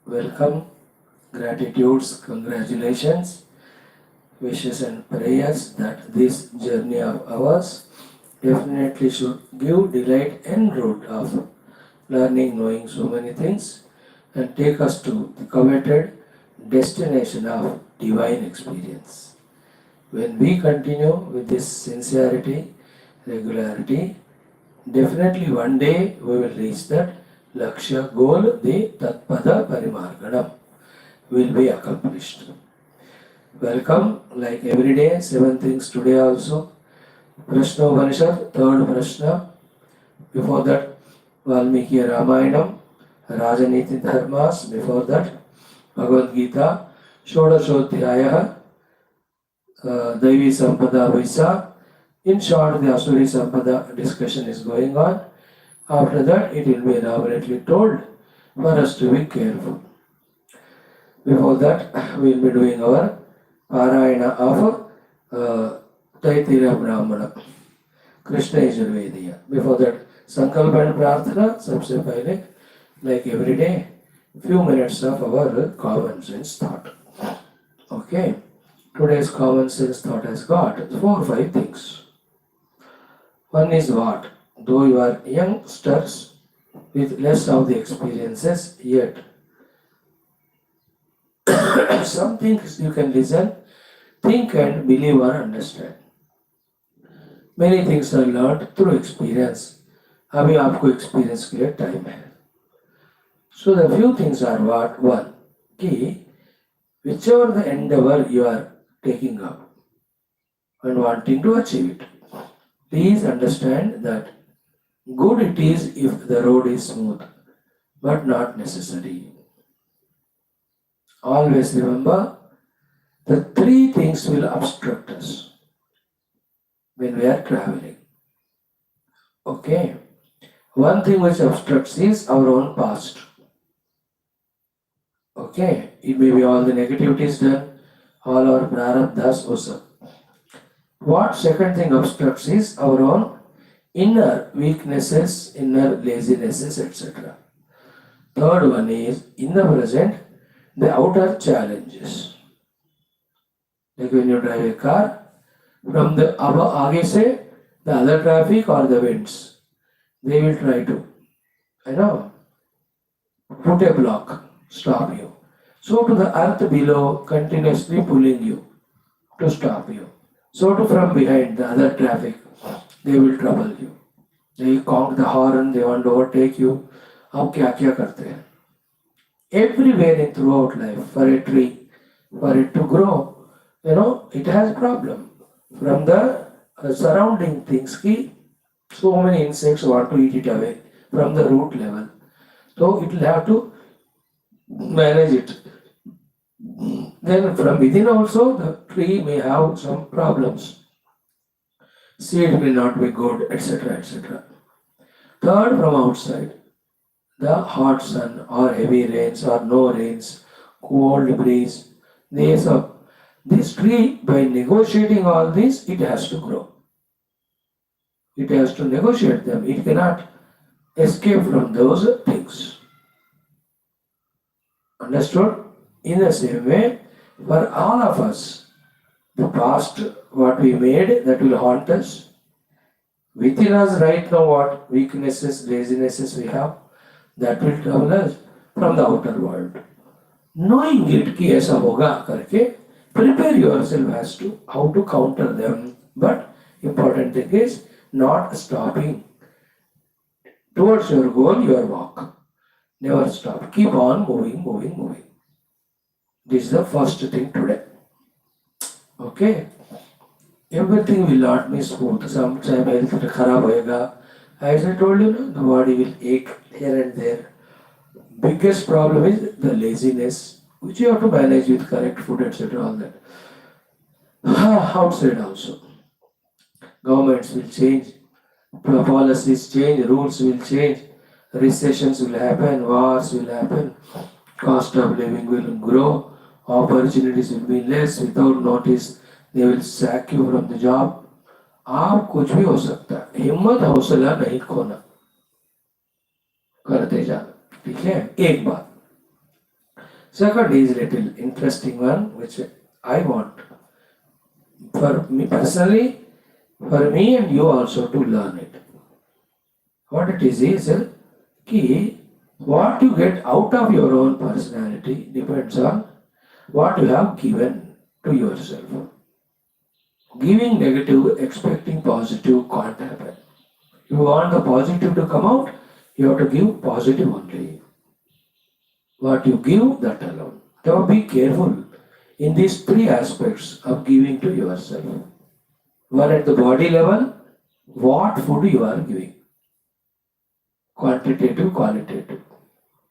welcome, gratitudes, congratulations, wishes and prayers that this journey of ours definitely should give delight and root of learning, knowing so many things and take us to the coveted destination of divine experience. When we continue with this sincerity, regularity, definitely one day we will reach that Lakshya goal, the Tatpada Parimarganam will be accomplished. Welcome, like every day, seven things today also. Prashna Upanishad, third Prashna. Before that, Valmiki Ramayanam, Rajaniti Dharmas. Before that, Bhagavad Gita, Shodashodhyaya, Devi Sampada Vaisa. In short, the Asuri Sampada discussion is going on. After that, it will be elaborately told for us to be careful. Before that, we will be doing our Parayana of Taitira Brahmana, Krishna Yajurvediya. Before that, Sankalpa and Prarthana, sabse pehle, like every day, few minutes of our common sense thought. Okay, today's common sense thought has got 4 or 5 things. One is what? Though you are youngsters with less of the experiences, yet some things you can listen, think and believe or understand. Many things are learned through experience. अभी आपको experience के लिए time है. So the few things are what? One, कि whichever the endeavor you are taking up and wanting to achieve it, please understand that good it is if the road is smooth, but not necessary. Always remember, the 3 things will obstruct us when we are traveling. Okay? One thing which obstructs is our own past. Okay? It may be all the negativities done, all our prarabdhas also. What second thing obstructs is our own inner weaknesses, inner lazinesses, etc. Third one is, in the present, the outer challenges. Like when you drive a car, from the aage se, the other traffic or the winds, they will try to, put a block, stop you. So to the earth below, continuously pulling you to stop you. So to from behind, the other traffic, they will trouble you. They honk the horn, they want to overtake you. आप क्या क्या करते हैं? Everywhere in throughout life, for a tree, for it to grow, it has problem. From the surrounding things, so many insects want to eat it away from the root level. So it will have to manage it. Then from within also, the tree may have some problems. Seed will not be good, etc., etc. Third, from outside, the hot sun or heavy rains or no rains, cold breeze, this tree, by negotiating all this, it has to grow. It has to negotiate them. It cannot escape from those things. Understood? In the same way, for all of us, the past, what we made, that will haunt us. Within us right now, what weaknesses, lazinesses we have, that will trouble us from the outer world. Knowing it कि ऐसा होगा करके, prepare yourself as to how to counter them. But important thing is not stopping towards your goal, your walk. Never stop. Keep on moving, moving, moving. This is the first thing today. Okay? Everything will not be smooth. Sometimes health kharab hoega. As I told you, the body will ache here and there. Biggest problem is the laziness, which you have to manage with correct food, etc. All that. Outside also. Governments will change, policies change, rules will change, recessions will happen, wars will happen, cost of living will grow, opportunities will be less. Without notice, they will sack you from the job. आप कुछ भी हो सकता है, हिम्मत हौसला नहीं खोना, करते जाना. ठीक है? एक बात. Second is little interesting one, which I want for me personally, for me and you also to learn it. What it is ki what you get out of your own personality depends on what you have given to yourself. Giving negative, expecting positive can't happen. If you want the positive to come out, you have to give positive only. What you give, that alone. So be careful in these three aspects of giving to yourself. One at the body level, what food you are giving. Quantitative, qualitative.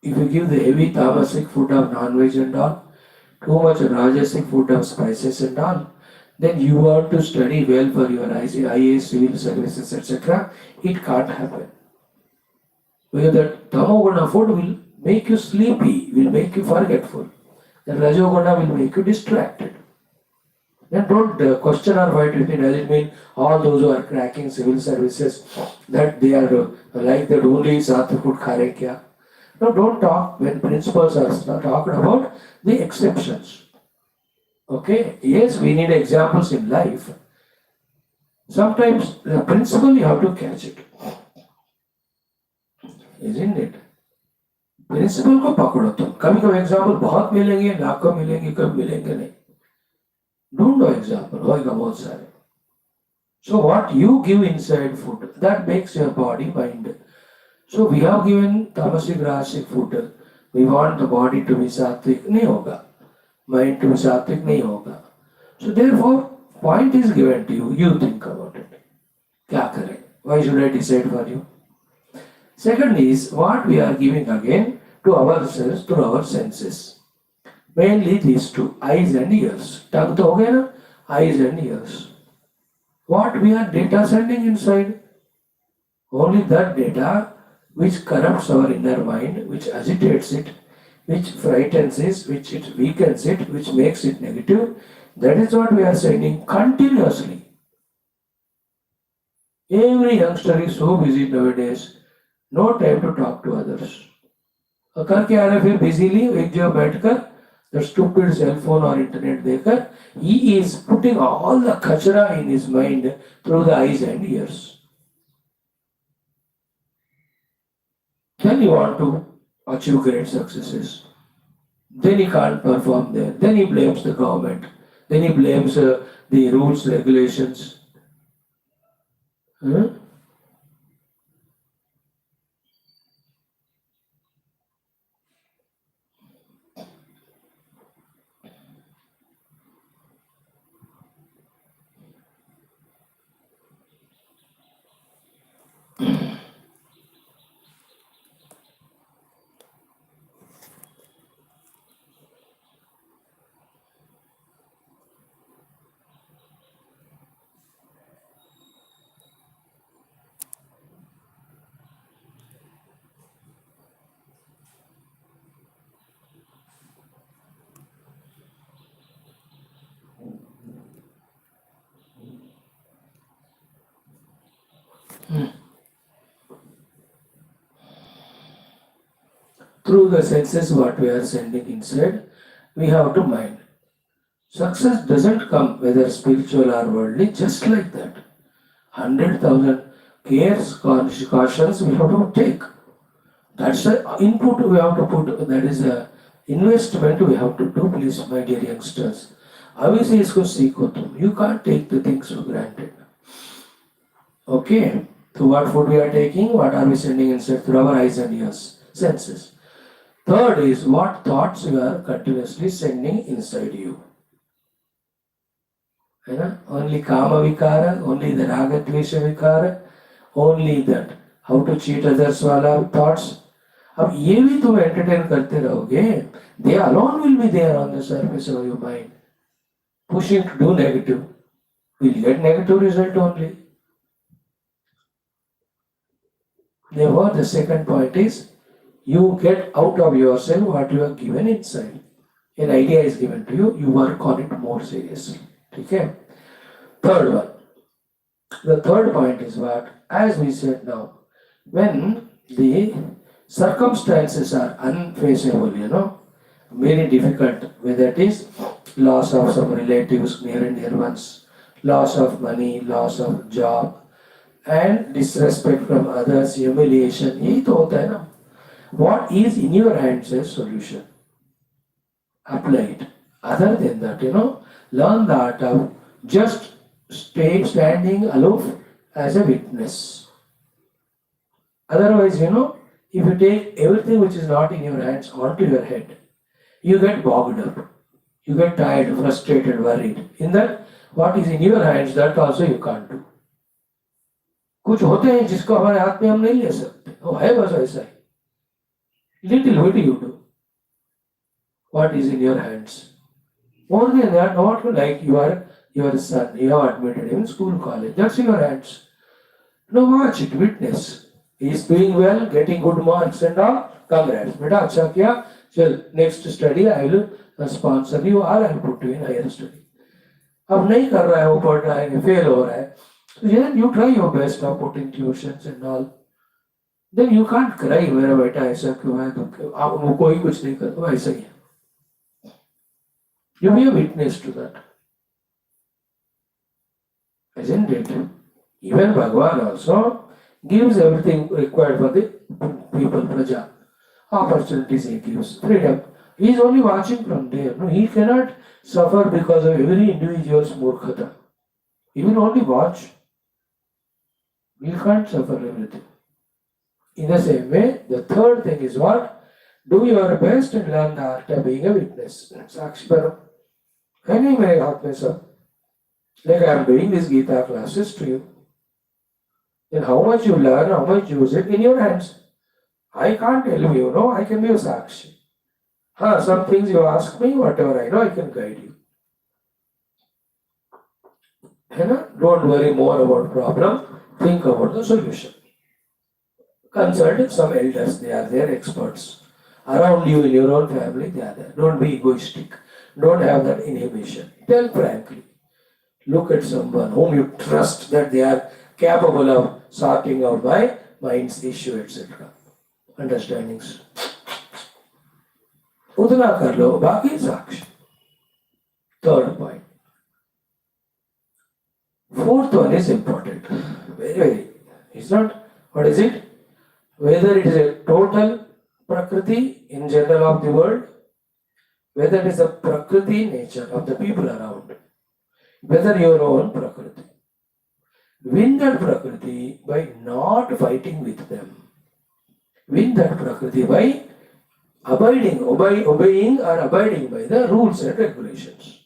If you give the heavy tamasic food of non-veg and all, too much rajasic food of spices and all, then you want to study well for your IAS, civil services, etc. It can't happen. Because that tamoguna food will make you sleepy, will make you forgetful. The rajoguna will make you distracted. Then don't question or fight with me. Does it mean all those who are cracking civil services that they are like that only sattvic food khare kya? No, don't talk when principles are not talking about the exceptions. Okay, yes, we need examples in life. Sometimes the principle you have to catch it, isn't it? Principle को पकड़ो तुम. कभी कभी example बहुत मिलेंगे, लाखों मिलेंगे, कभी मिलेंगे नहीं. ढूंढो एग्जाम्पल, होएगा बहुत सारे. So what you give inside food, that makes your body mind. So we have given tamasic rajasic food. We want the body to be sattvic, नहीं होगा. Mind to be sattvic, नहीं होगा. So therefore, point is given to you. You think about it. क्या करें? Why should I decide for you? Second is what we are giving again to ourselves through our senses. Mainly these two, eyes and ears. Tongue to ho gaya na? Eyes and ears. What we are data sending inside? Only that data which corrupts our inner mind, which agitates it, which frightens it, which it weakens it, which makes it negative. That is what we are sending continuously. Every youngster is so busy nowadays. No time to talk to others. करके आ रहे फिर बिजीली एक जगह बैठकर the stupid cell phone or internet देखकर he is putting all the kachara in his mind through the eyes and ears. Then he want to achieve great successes. Then he can't perform there. Then he blames the government. Then he blames the rules, regulations. Huh? Through the senses, what we are sending inside, we have to mind. Success doesn't come whether spiritual or worldly, just like that. 100,000 cares, cautions we have to take. That's the input we have to put, that is the investment we have to do, please, my dear youngsters. Obviously, isko seekho tum. You can't take the things for granted. Okay? So what food we are taking, what are we sending inside through our eyes and ears, senses. Third is what thoughts you are continuously sending inside you. Only kama vikara, only the raga dvesha vikara, only that how to cheat others wala thoughts. अब ये भी तुम entertain करते रहोगे, they alone will be there on the surface of your mind, pushing to do negative. Will get negative result only. Therefore, the second point is you get out of yourself what you are given inside. An idea is given to you, you work on it more seriously. Okay? Third one. The third point is what? As we said now, when the circumstances are unfavorable, very difficult, whether it is loss of some relatives, near and dear ones, loss of money, loss of job, and disrespect from others, humiliation. यही तो होता है ना. What is in your hands is solution. Apply it. Other than that, learn the art of just standing aloof as a witness. Otherwise, if you take everything which is not in your hands onto your head, you get bogged up. You get tired, frustrated, worried. In that, what is in your hands, that also you can't do. कुछ होते हैं जिसको हमारे हाथ में हम नहीं ले सकते, वो है बस ऐसा ही. Little bit you do. What is in your hands? More than that, not like your son, you have admitted him in school, college. That's in your hands. No, watch it, witness. He is doing well, getting good marks and all. Congrats. बेटा अच्छा किया. चल next study I will sponsor you or I will put you in higher study. अब नहीं कर रहा है, वो पढ़ रहा है, फेल हो रहा है. So then you try your best of putting tuitions and all. Then you can't cry मेरा बेटा ऐसा क्यों है, तो आप वो कोई कुछ नहीं करता, ऐसा ही है. You be a witness to that. Isn't it? Even Bhagavan also gives everything required for the people, praja. Opportunities he gives, freedom. He is only watching from there. No, he cannot suffer because of every individual's murkhata. He will only watch. He can't suffer everything. In the same way, the third thing is what? Do your best and learn the art of being a witness. Sakshi Param. नहीं मेरे हाथ में सब. Like I am doing these Geetha classes to you. Then how much you learn, how much you use it in your hands. I can't tell you, I can be a Sakshi. Some things you ask me, whatever I know, I can guide you. Don't worry more about problem, think about the solution. Consult some elders, they are their experts. Around you in your own family, they are there. Don't be egoistic. Don't have that inhibition. Tell frankly. Look at someone whom you trust that they are capable of sorting out my mind's issue, etc. Understandings. उतना कर लो, बाकी साक्ष्य. Third point. Fourth one is important. Very. It's not, what is it? Whether it is a total prakriti in general of the world, whether it is the prakriti nature of the people around, whether your own prakriti. Win that prakriti by not fighting with them. Win that prakriti by obeying or abiding by the rules and regulations.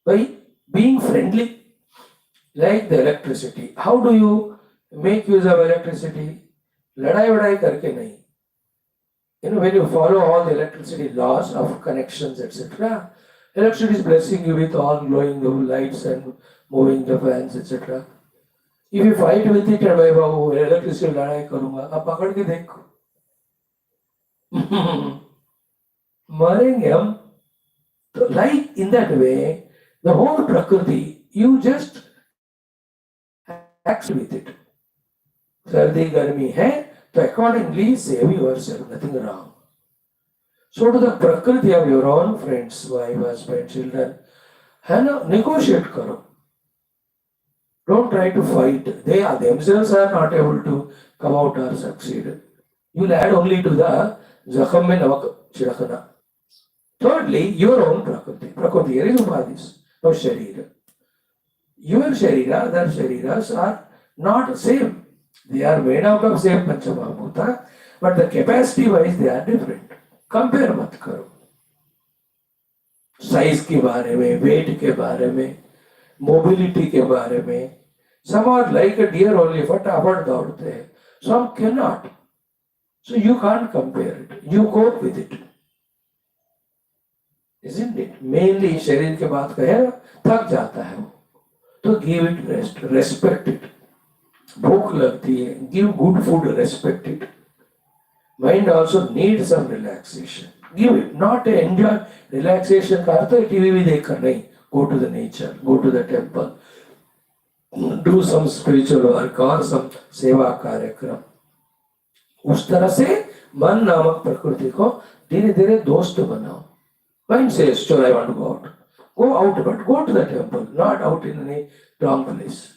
By being friendly, like the electricity. How do you make use of electricity? लड़ाई वड़ाई करके नहीं. When you follow all the electricity laws of connections, etc., electricity is blessing you with all glowing the lights and moving the fans, etc. If you fight with it and भाई electricity लड़ाई करूँगा, अब पकड़ के देखो, मरेंगे हम. So like in that way, the whole prakriti, you just act with it. सर्दी गर्मी है तो accordingly save yourself, nothing wrong. So to the prakriti of your own friends, wife, husband, children, negotiate karo. Don't try to fight. They are themselves are not able to come out or succeed. You'll add only to the zakham mein namak chidakana. Thirdly, your own prakriti. Prakriti here is upadhis, no sharira. Your sharira, their shariras are not same. They are made out of same Panchamahabhuta, but the capacity wise they are different. Compare मत करो. Size के बारे में, weight के बारे में, mobility के बारे में. Some are like a deer only, फटाफट दौड़ते हैं. Some cannot. So you can't compare it. You cope with it. Isn't it? Mainly शरीर के बात कहे थक जाता है वो. तो give it rest, respect it. भूख लगती है, give good food, respect it. Mind also needs some relaxation. Give it, not enjoy relaxation का अर्थ है टीवी भी देख कर नहीं. Go to the nature, go to the temple, do some spiritual work or some सेवा कार्यक्रम. उस तरह से मन नामक प्रकृति को धीरे धीरे दोस्त बनाओ. Mind says, sure, I want to go out. Go out, but go to the temple, not out in any wrong place.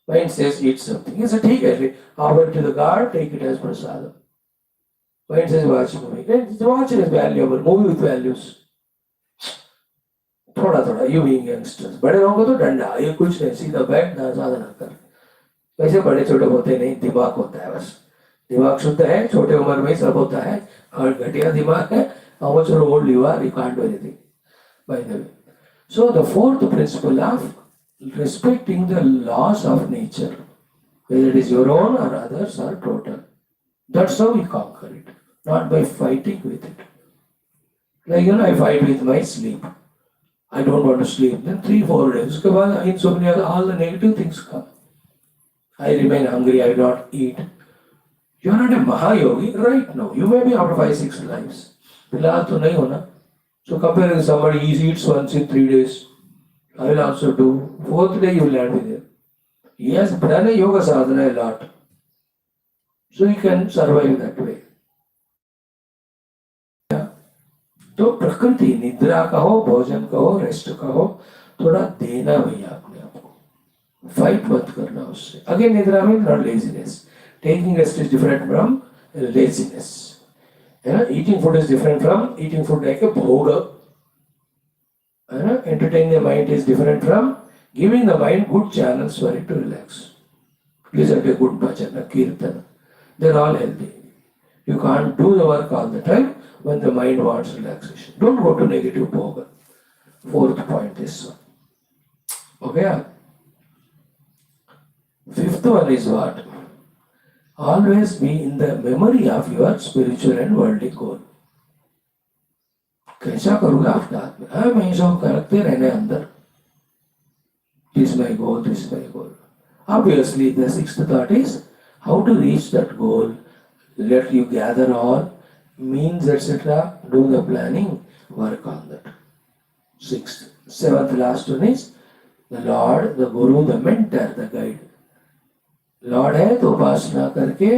Mind says, eat something. He said, take it. Offer to the guard, take it as prasadam. Mind says, watch movie. Watch is valuable. Movie with values. थोड़ा थोड़ा you being youngsters. बड़े लोगों को तो डंडा, ये कुछ नहीं, सीधा बैठ ना ज्यादा ना कर. वैसे बड़े छोटे होते नहीं, दिमाग होता है बस. दिमाग शुद्ध है, छोटे उम्र में ही सब होता है. और घटिया दिमाग है, how much old you are, you can't do anything. By the way. So the fourth principle of respecting the laws of nature, whether it is your own or others or total. That's how we conquer it, not by fighting with it. Like, I fight with my sleep. I don't want to sleep. Then 3-4 days, उसके बाद insomnia, all the negative things come. I remain hungry, I will not eat. You are not a Mahayogi right now. You may be after 5-6 lives. फिलहाल तो नहीं होना. So compare with somebody, he eats once in 3 days. I will also do. 4th day you will land with him. He has done a yoga sadhana a lot. So he can survive that way. तो प्रकृति, निद्रा कहो, भोजन कहो, rest कहो, थोड़ा देना भैया अपने आप को. फाइट मत करना उससे. अगेन निद्रा में not laziness. Taking rest is different from laziness. Eating food is different from eating food like a bhoga. Entertaining the mind is different from giving the mind good channels for it to relax. Listen to a good bhajan, a kirtan. They're all healthy. You can't do the work all the time when the mind wants relaxation. Don't go to negative bhoga. 4th point is one. Okay? 5th one is what? Always be in the memory of your spiritual and worldly goal. कैसा करूँगा after आत्मा? हाँ, मैं सब करते रहने अंदर. This is my goal, this is my goal. Obviously, the 6th thought is how to reach that goal. Let you gather all means, etc. Do the planning, work on that. 6th. 7th last one is the Lord, the Guru, the mentor, the guide. Lord है तो उपासना करके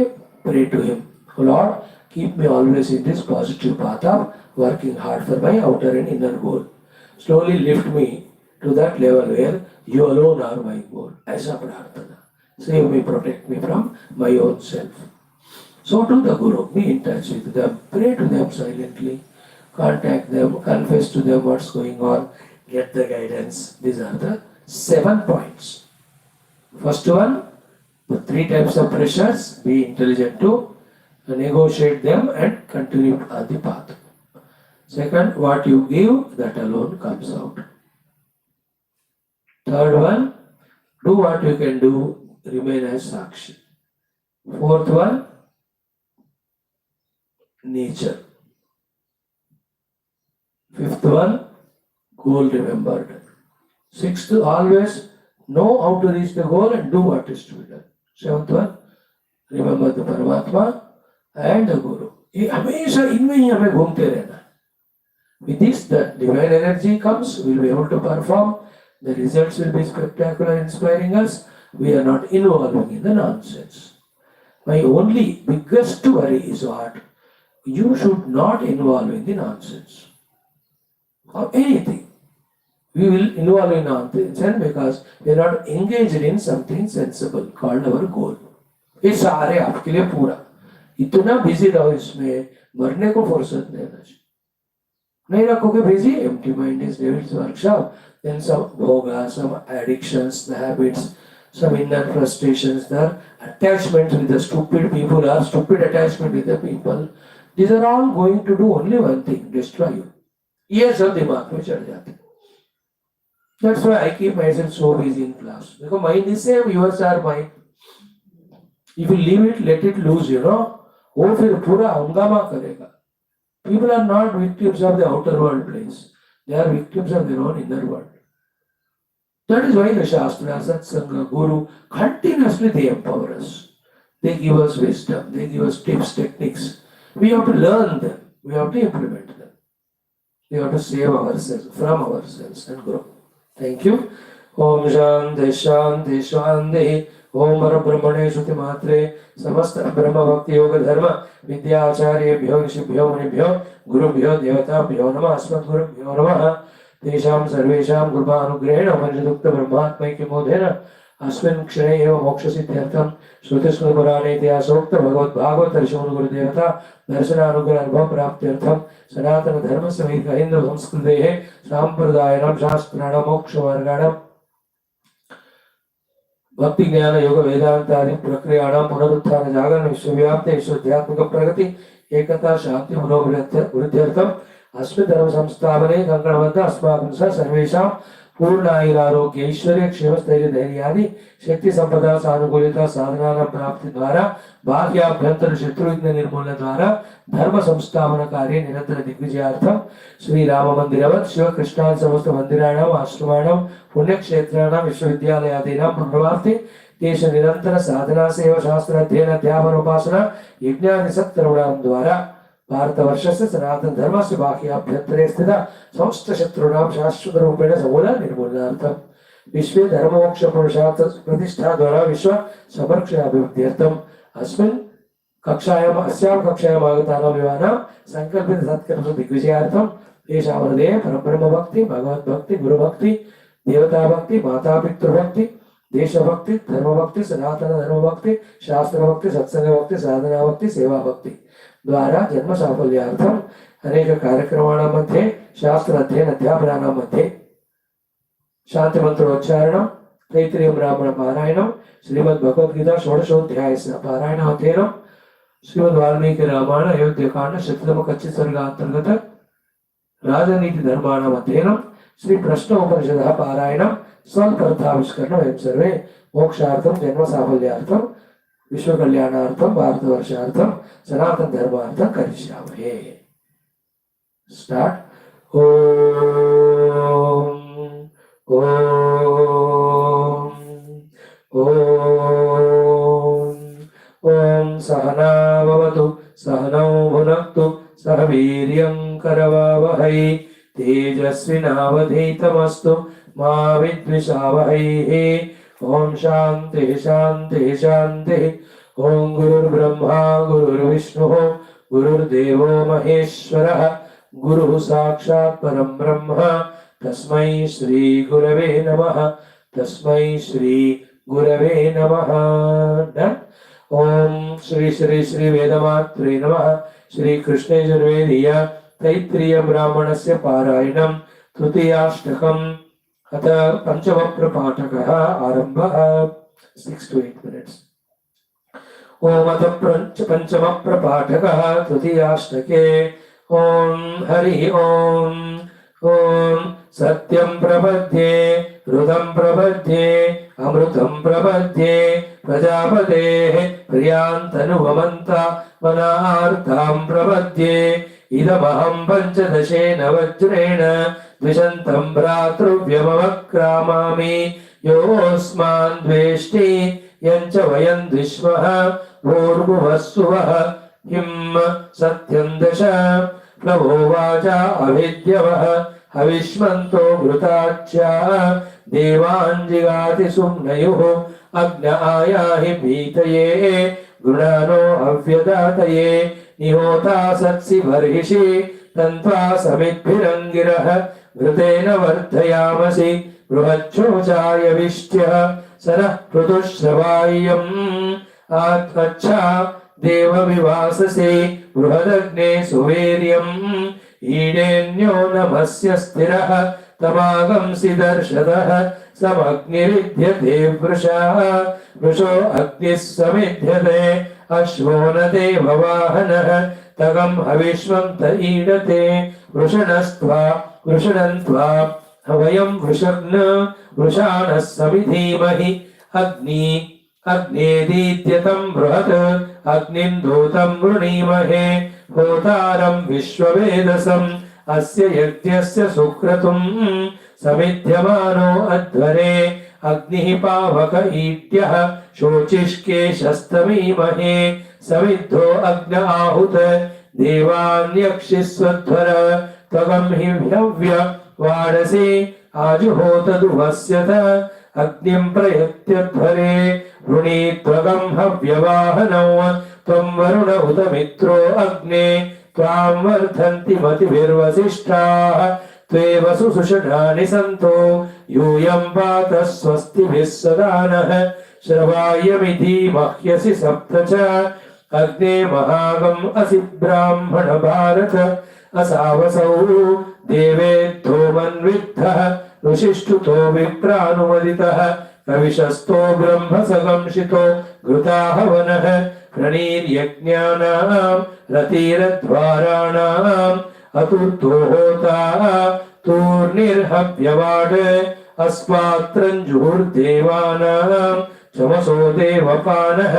pray to him. Lord, keep me always in this positive path of working hard for my outer and inner goal. Slowly lift me to that level where you alone are my goal. ऐसा प्रार्थना. Save me, protect me from my own self. So to the Guru, be in touch with them, pray to them silently, contact them, confess to them what's going on, get the guidance. These are the 7 points. First one, the 3 types of pressures, be intelligent to negotiate them and continue on the path. Second, what you give, that alone comes out. Third one, do what you can do, remain as Sakshi. 4th one, nature. 5th one, goal remembered. 6th, always know how to reach the goal and do what is to be done. 7th one, remember the Paramatma and the Guru. ये हमेशा इनमें ही हमें घूमते रहना. With this, the divine energy comes, we will be able to perform, the results will be spectacular, inspiring us. We are not involving in the nonsense. My only biggest worry is what? You should not involve in the nonsense or anything. We will involve in nonsense because we are not engaged in something sensible called our goal. ये सारे आपके लिए पूरा. इतना busy रहो इसमें, मरने को फुर्सत नहीं चाहिए. नहीं रखोगे busy, empty mind is devil's workshop. Then some bhoga, some addictions, the habits, some inner frustrations, the attachments with the stupid people or stupid attachment with the people. These are all going to do only one thing, destroy you. ये सब दिमाग में चढ़ जाते. That's why I keep myself so busy in class. Because mind is same, yours are mine. If you leave it, let it loose, वो फिर पूरा हंगामा करेगा. People are not victims of the outer world place. They are victims of their own inner world. That is why the Shastra, Satsanga, Guru, continuously they empower us. They give us wisdom, they give us tips, techniques. We have to learn them. We have to implement them. We have to save ourselves from ourselves and grow. Thank you. Om Shanti Shanti Shanti. ओम परब्रह्मणे श्रुति मात्रे समस्त ब्रह्म भक्ति योग धर्म विद्याचार्येभ्यो ऋषिभ्यो मुनिभ्यो गुरुभ्यो देवताभ्यो नमः अस्मद्गुरुभ्यो नमः तेषां सर्वेषां कृपानुग्रहेण उपनिषदुक्त ब्रह्मात्मैक्यबोधेन अस्मिन् क्षणे एव मोक्षसिद्ध्यर्थं श्रुतिस्मृतिपुराणे इतिहासोक्त भगवद्भागवत ऋषिमुनिगुरुदेवता दर्शनानुग्रह अनुभव प्राप्त्यर्थं सनातन धर्म समेत हिंदू संस्कृतेः साम्प्रदायिनां शास्त्राणां मोक्षमार्गाणां भक्ति ज्ञान योग वेदांत आदि प्रक्रियाणां पुनरुत्थान जागरण विश्वव्याप्त विश्वध्यात्मक प्रगति एकता शांति वृद्ध्यर्थम अस्मिन् धर्म संस्थापने कंकणबद्ध अस्माकं सह सर्वेषां पूर्ण आयुरारोग्य ऐश्वर्य क्षेम स्थैर्य धैर्यादि शक्ति संपदा सानुकूलता साधनानां प्राप्ति द्वारा बाह्याभ्यंतर शत्रु विघ्न निर्मूलन द्वारा धर्म संस्थापन कार्य निरंतर दिग्विजयार्थम श्री राम मंदिरवत् शिव कृष्णादि समस्त मंदिराणाम् आश्रमाणां पुण्यक्षेत्राणां विश्वविद्यालयादीनां पुनर्वार्ते देश निरंतर साधना सेवा शास्त्र अध्ययन अध्यापन उपासना यज्ञादि सत्कर्मणां द्वारा भारतवर्षस्य सनातन धर्मस्य बाह्याभ्यन्तरे स्थित समस्त शत्रूणां शाश्वत रूपेण समूल निर्मूलनार्थं विश्वे धर्ममोक्ष पुरुषार्थ प्रतिष्ठा द्वारा विश्व समरक्षणाभिवृद्ध्यर्थम् अस्मिन् अस्यां कक्षायाम् आगतानां युवानां संकल्पित सत्कर्मसु दिग्विजयार्थं तेषां हृदये परब्रह्म भक्ति भगवद् भक्ति गुरु भक्ति देवता भक्ति माता पितृभक्ति देशभक्ति धर्मभक्ति सनातन धर्मभक्ति शास्त्र भक्ति सत्संग भक्ति साधना भक्ति सेवा भक्ति द्वारा जन्म साफल्यार्थम अनेक कार्यक्रमाणां मध्ये शास्त्र अध्ययन अध्यापनानां मध्ये शांति मंत्रोच्चारणं तैत्तिरीय ब्राह्मण पारायणं श्रीमद् भगवद्गीता षोडशोऽध्यायस्य पारायण अध्ययनं श्रीमद् वाल्मीकि रामायण अयोध्याकांड शततम कच्चित् सर्गान्तर्गत राजनीति धर्माणाम् अध्ययनं श्री प्रश्नोपनिषदः पारायणं स्वल्पार्थाविष्करणं वयं सर्वे मोक्षार्थं जन्म साफल्यार्थं विश्व कल्याणार्थं भारतवर्षार्थं सनातन धर्मार्थं करिष्यामहे। स्टार्ट। ओम ओम ओम ओम सहना भवतु सहनौ भुनक्तु सह वीर्यं करवावहै तेजस्विनावधीतमस्तु मा विद्विषावहै। ओम शांति शांति शांति। ओम गुरुर्ब्रह्मा गुरुर्विष्णुः गुरुर्देवो महेश्वरः गुरुः साक्षात् परं ब्रह्म तस्मै श्री गुरवे नमः तस्मै श्री गुरवे नमः। ओम श्री श्री श्री वेदमात्रे नमः। श्री कृष्ण यजुर्वेदीय तैत्तिरीय ब्राह्मणस्य पारायणं तृतीयाष्टकम् अथ पंचम प्रपाठकः आरम्भः। 6 to 8 minutes। ओम अथ पंचम प्रपाठकः तृतीयाष्टके। ओम हरि ओम ओम सत्यं प्रपद्ये ऋतं प्रपद्ये अमृतं प्रपद्ये प्रजापतेः प्रियान्तनुभवन्ता मनार्तां प्रपद्ये इदमहं पञ्चदशेन वज्रेण द्विषन्तं भ्रातृव्यमवक्रामामि योऽस्मान् द्वेष्टि यञ्च वयं द्विष्मः भूर्भुवस्सुवः हिं सत्यं दश प्लवो वाचा अभिद्यवः हविष्मन्तो घृताच्या देवान् जिगाति सुम्नयुः अग्न आयाहि भीतये गृणानो अव्यदातये निहोता सत्सि बर्हिषि तन्त्वा समिद्भिरङ्गिरः घृतेन वर्धयामसि बृहच्छोचाय विष्ट्यः सनः पृथुश्रवाय्यम् आत्मच्छा देवविवाससे बृहदग्ने सुवीर्यम् ईडेन्यो नमस्य स्थिरः तमागंसि दर्शतः समग्निरिध्यते वृषः वृषो अग्निः समिध्यते अश्वो न देववाहनः तगं हविष्वं त ईडते वृषणन्त्वा वयं वृषग्न वृषाणः समिधीमहि अग्नेदीत्यतं बृहत् अग्निं दूतं वृणीमहे होतारं विश्ववेदसम् अस्य यज्ञस्य सुक्रतुं समिध्यमानो अध्वरे अग्निः पावक ईट्यः शोचिष्केशस्तमीमहे समिद्धो अग्न आहुत देवान्यक्षिस्वध्वर त्वगं हि हव्य वाडसे आजुहोत दुवस्यत अग्निं प्रयत्यध्वरे वृणीत्वगं हव्यवाहनौ त्वं वरुण उत मित्रो अग्ने त्वां वर्धन्ति मतिभिर्वसिष्ठाः त्वेव सुषुषणानि सन्तो यूयं पात स्वस्तिभिः सदा नः श्रवायमिति मह्यसि सप्त च अग्ने महागम् असि ब्राह्मण भारत असावसौ देवेद्धो मन्विद्धः ऋषिष्ठुतो विप्रानुमदितः कविशस्तो ब्रह्मसगंशितो घृताहवनः प्रणीर्यज्ञानां रतिरध्वाराणाम् अतुर्तो होता तूर्निर्हव्यवाड अस्मात्रञ्जुर्देवानां चमसो देवपानः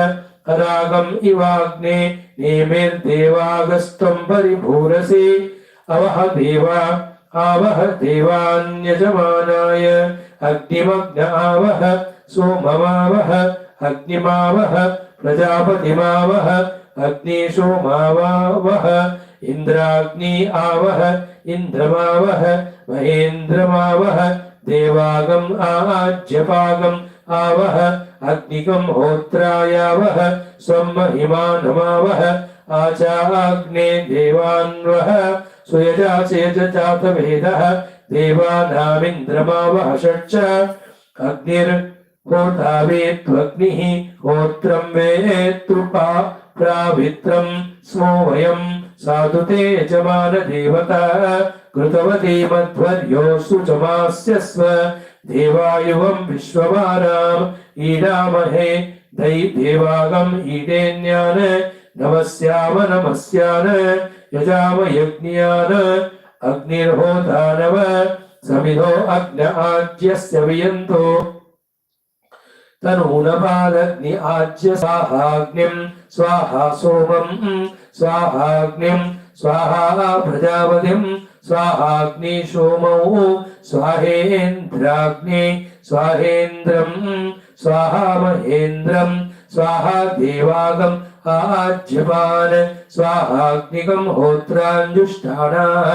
अरागम् इवाग्ने नेमिर्देवागस्त्वं परिभूरसि अवह देवा आवह देवान्यजमानाय अग्निमग्न आवह सोममावह अग्निमावह प्रजापतिमावह अग्निशोमावावह इंद्राग्नि आवह इंद्रमावह महेन्द्रमावह देवागम आज्यपागम आवह अग्निकं होत्रायावह सम्महिमानमावह आचाग्ने देवान्वह सुयजासेयजात वेदः देवानामिन्द्रमावह षट्च अग्निर्होता वेत्त्वग्निः होत्रं वेत्तु प्रावित्रं स्मो वयं साधुते यजमान देवता कृतवती मध्वर्यो सुचमास्यस्व देवायुवं विश्ववाराम् ईडामहे देवागम् ईडेन्यान् नमस्याम नमस्यान् यजाम यज्ञान् अग्निर्होतानव समिधो अग्न आज्यस्य वियन्तो तनूनपादग्नि आज्य स्वाहाग्निं स्वाहा सोमं स्वाहाग्निं स्वाहा प्रजापतिं स्वाहाग्नि सोमौ स्वाहेन्द्राग्नि स्वाहेन्द्रं स्वाहा महेन्द्रं स्वाहा देवागम् आज्यपान् स्वाहाग्निकं होत्राञ्जुष्टानाः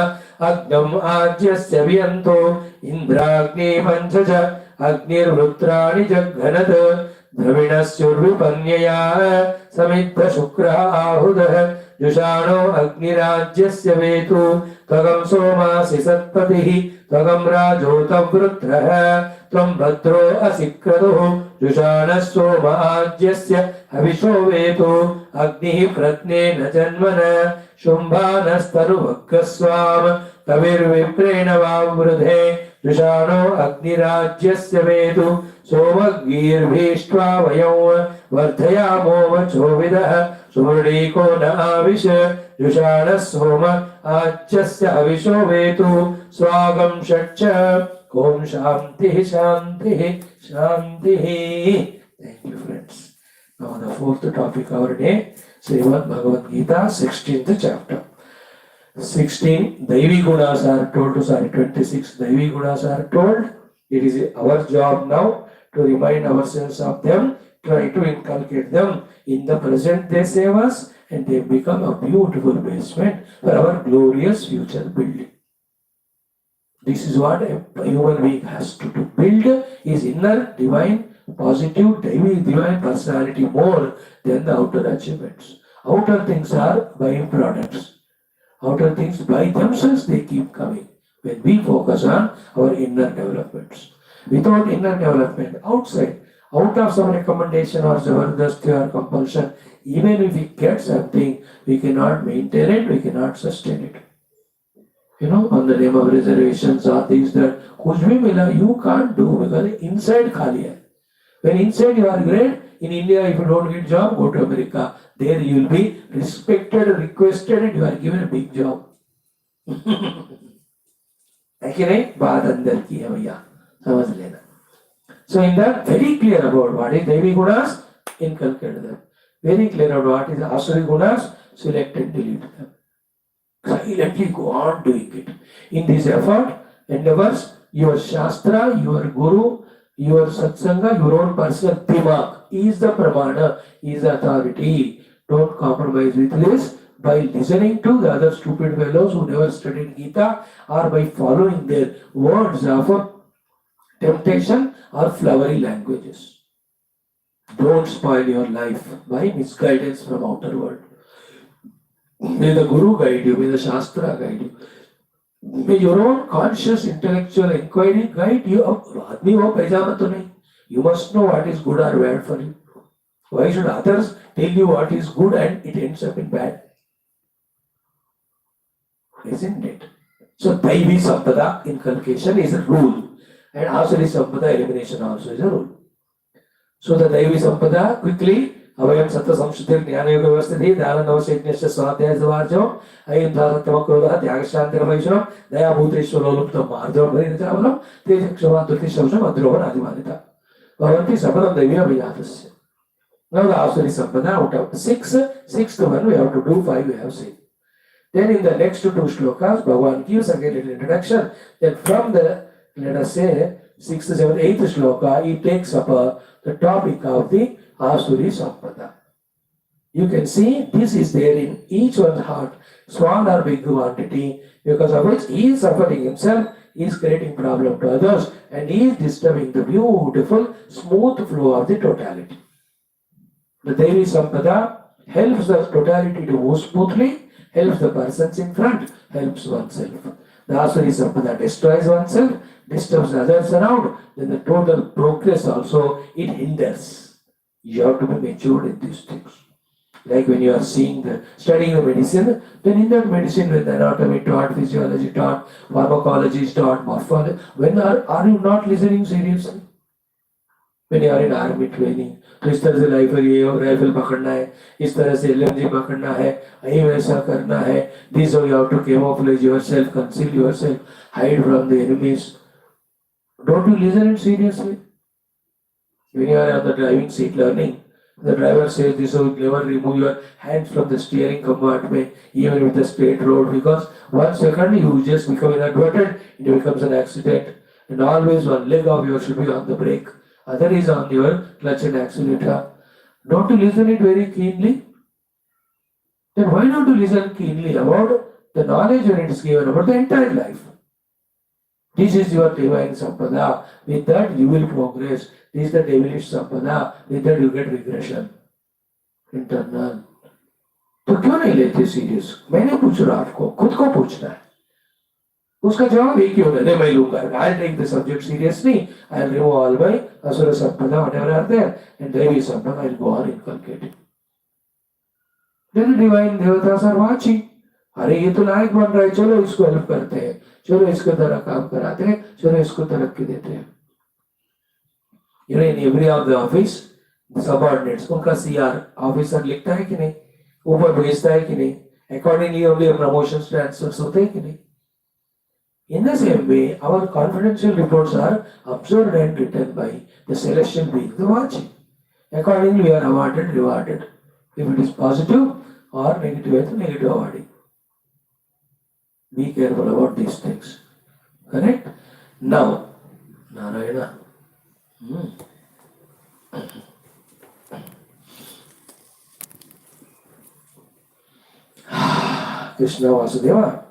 अग्नम् आज्यस्य वियन्तो इन्द्राग्नि पञ्चच अग्निर्वृत्राणि जघ्नत द्रविणस्युर्विपन्यया समिद्ध शुक्रः आहुदः जुषाणो अग्निराज्यस्य वेतु त्वगं सोमासि सत्पतिः त्वगं राजोतवृत्रः त्वं भद्रो असि क्रतुः जुषाणः सोम आज्यस्य हविषो वेतु अग्निः प्रत्नेन जन्मन शुम्भानस्तरुभक्कस्वाम कविर्विप्रेण वावृधे जुषाणो अग्निराज्यस्य वेतु सोमगीर्भीष्ट्वा वयं वर्धयामो वचोविदः सुवर्णीको न आविश जुषाणः सोम आज्यस्य हविषो वेतु स्वागं षट्च ओम शांति शांति शांति. Thank you friends. Now the fourth topic of our day, Srimad Bhagavad Gita, 16th chapter. 16 Daivi Gunas are told to, 26 Daivi Gunas are told. It is our job now to remind ourselves of them, try to inculcate them. In the present they save us and they become a beautiful basement for our glorious future building. This is what a human being has to do. Build his inner divine, positive, divine personality more than the outer achievements. Outer things are byproducts. Outer things by themselves, they keep coming. When we focus on our inner developments. Without inner development, outside, out of some recommendation or zabardasti or compulsion, even if we get something, we cannot maintain it, we cannot sustain it. You know, on the name of reservations or things that kuch bhi mila, you can't do because inside khali hai. When inside you are great, in India if you don't get job, go to America. There you will be respected, requested and you are given a big job. है कि नहीं? बात अंदर की है भैया, समझ लेना. So in that, very clear about what is Devi Gunas, inculcate them. Very clear about what is Asuri Gunas, select and delete them. Silently go on doing it. In this effort, endeavors, your Shastra, your Guru, your Satsanga, your own personal Dimag is the Pramana, is the authority. Don't compromise with this by listening to the other stupid fellows who never studied Gita or by following their words of temptation or flowery languages. Don't spoil your life by misguidance from outer world. May the Guru guide you, may the Shastra guide you. May your own conscious intellectual inquiry guide you. आदमी हो पैजामा तो नहीं. You must know what is good or bad for you. Why should others tell you what is good and it ends up in bad? Isn't it? So Daivi Sampada inculcation is a rule, and Asuri Sampada elimination also is a rule. So the Daivi Sampada quickly. अवयम सत्य संस्कृति ज्ञान योग व्यवस्थिति दान नवचैतन्य स्वाध्याय द्वार्जो अयं धातम क्रोधः त्याग शांति रमैश्वरम दया भूतेश्वरोलुप्त मार्जव भरिचावलम तेज क्षमा तुति शौचम अद्रोहण आदिमानिता भवन्ति सपदम दैवीय विजातस्य. Now the Asuri Sampada out of sixth one we have to do, five we have seen. Then in the next two shlokas, Bhagavan gives again an introduction. Then from the, let us say, 6th, 7th, 8th shloka, he takes up the topic of the Asuri Sampada. You can see this is there in each one's heart, small or big quantity, because of which he is suffering himself, he is creating problem to others, and he is disturbing the beautiful, smooth flow of the totality. The Devi Sampada helps the totality to move smoothly, helps the persons in front, helps oneself. The Asuri Sampada destroys oneself, disturbs others around, then the total progress also, it hinders. You have to be matured in these things. Like when you are studying the medicine, then in that medicine when the anatomy taught, physiology taught, pharmacology is taught, morphology, when are you not listening seriously? When you are in army training, तो इस तरह से rifle पकड़ना है, इस तरह से LMG पकड़ना है, यही वैसा करना है. This way you have to camouflage yourself, conceal yourself, hide from the enemies. Don't you listen it seriously? When you are on the driving seat learning, the driver says this, so never remove your hands from the steering compartment, even with the straight road, because 1 second you just become inadvertent, it becomes an accident. And always one leg of yours should be on the brake, other is on your clutch and accelerator. Don't you listen it very keenly? Then why don't you listen keenly about the knowledge when it is given about the entire life? This is your divine Sampada. With that you will progress. This is the devilish Sampada. With that you get regression. Internal. तो क्यों नहीं लेते serious? मैंने पूछ रहा आपको, खुद को पूछना है. उसका जवाब एक ही होगा, नहीं मैं लूंगा. I'll take the subject seriously. I'll remove all my Asura Sampada, whatever are there, and Devi Sampada I'll go on inculcating. Then the divine devatas are watching. अरे ये तो लायक बन रहा है, चलो इसको हेल्प करते हैं, चलो इसको तरह काम कराते हैं, चलो इसको तरक्की देते हैं. You know, in every of the office, the subordinates, उनका CR ऑफिसर लिखता है कि नहीं, ऊपर भेजता है कि नहीं, accordingly only promotions transfers होते हैं कि नहीं. In the same way, our confidential reports are observed and written by the celestial being, the watching. Accordingly, we are awarded, rewarded. If it is positive or negative, negative awarding. Be careful about these things. Correct? Now, Narayana. Krishna Vasudeva.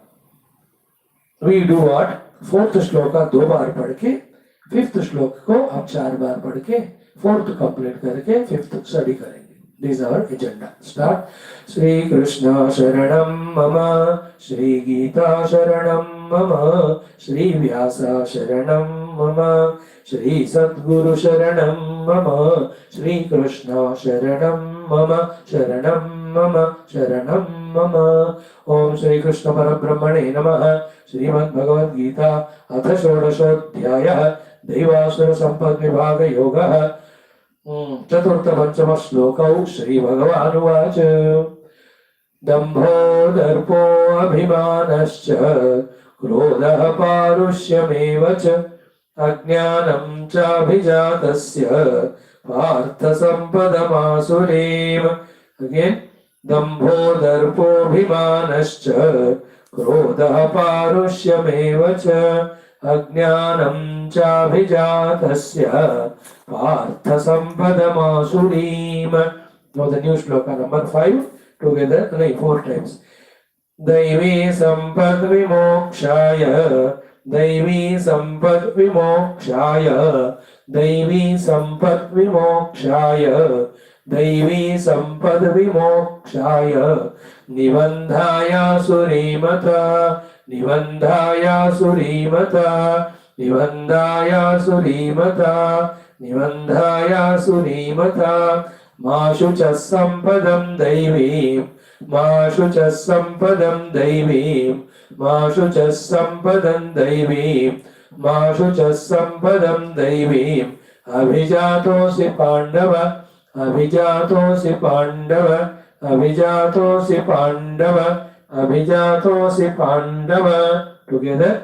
We do what? 4th shloka 2 बार पढ़ के, 5th श्लोक को अब 4 बार पढ़ के, 4th complete करके 5th study करेंगे. This is our agenda. Start. Shri Krishna Sharanam Mama, Shri Geetha Sharanam Mama, Shri Vyasa Sharanam Mama, Shri Sadguru Sharanam Mama, Shri Krishna Sharanam Mama, Sharanam Mama, Sharanam Mama. Om Shri Krishna Parabrahmane Namaha. Shrimad Bhagavad Gita अथ षोडशोऽध्यायः दैवासुर संपद विभाग योगः. चतुर्थ पंचम श्लोकौ श्री भगवानुवाच. दम्भो दर्पो अभिमानश्च क्रोधः पारुष्यमेव च अज्ञानं चाभिजातस्य Partha सम्पदमासुरीम्. Again, दम्भो दर्पोऽभिमानश्च क्रोधः पारुष्यमेव च अज्ञानं चाभिजातस्य Partha सम्पदमासुरीम्. Now the new shloka number 5 together, 4 times. दैवी सम्पद् विमोक्षाय दैवी संपद विमोक्षाय, दैवी संपद विमोक्षाय, दैवी संपद विमोक्षाय, निबंधाय सुरीमता, निबंधाय सुरीमता, निबंधाय सुरीमता, निबंधाय सुरीमता, माशु च संपदं दैवीं, माशु च संपदं दैवीं, माशु च संपदं दैवीं, माशु च संपदं दैवीं, अभिजातोऽसि पाण्डव, अभिजातोऽसि पाण्डव, अभिजातोऽसि पाण्डव, अभिजातोऽसि पाण्डव. टुगेदर.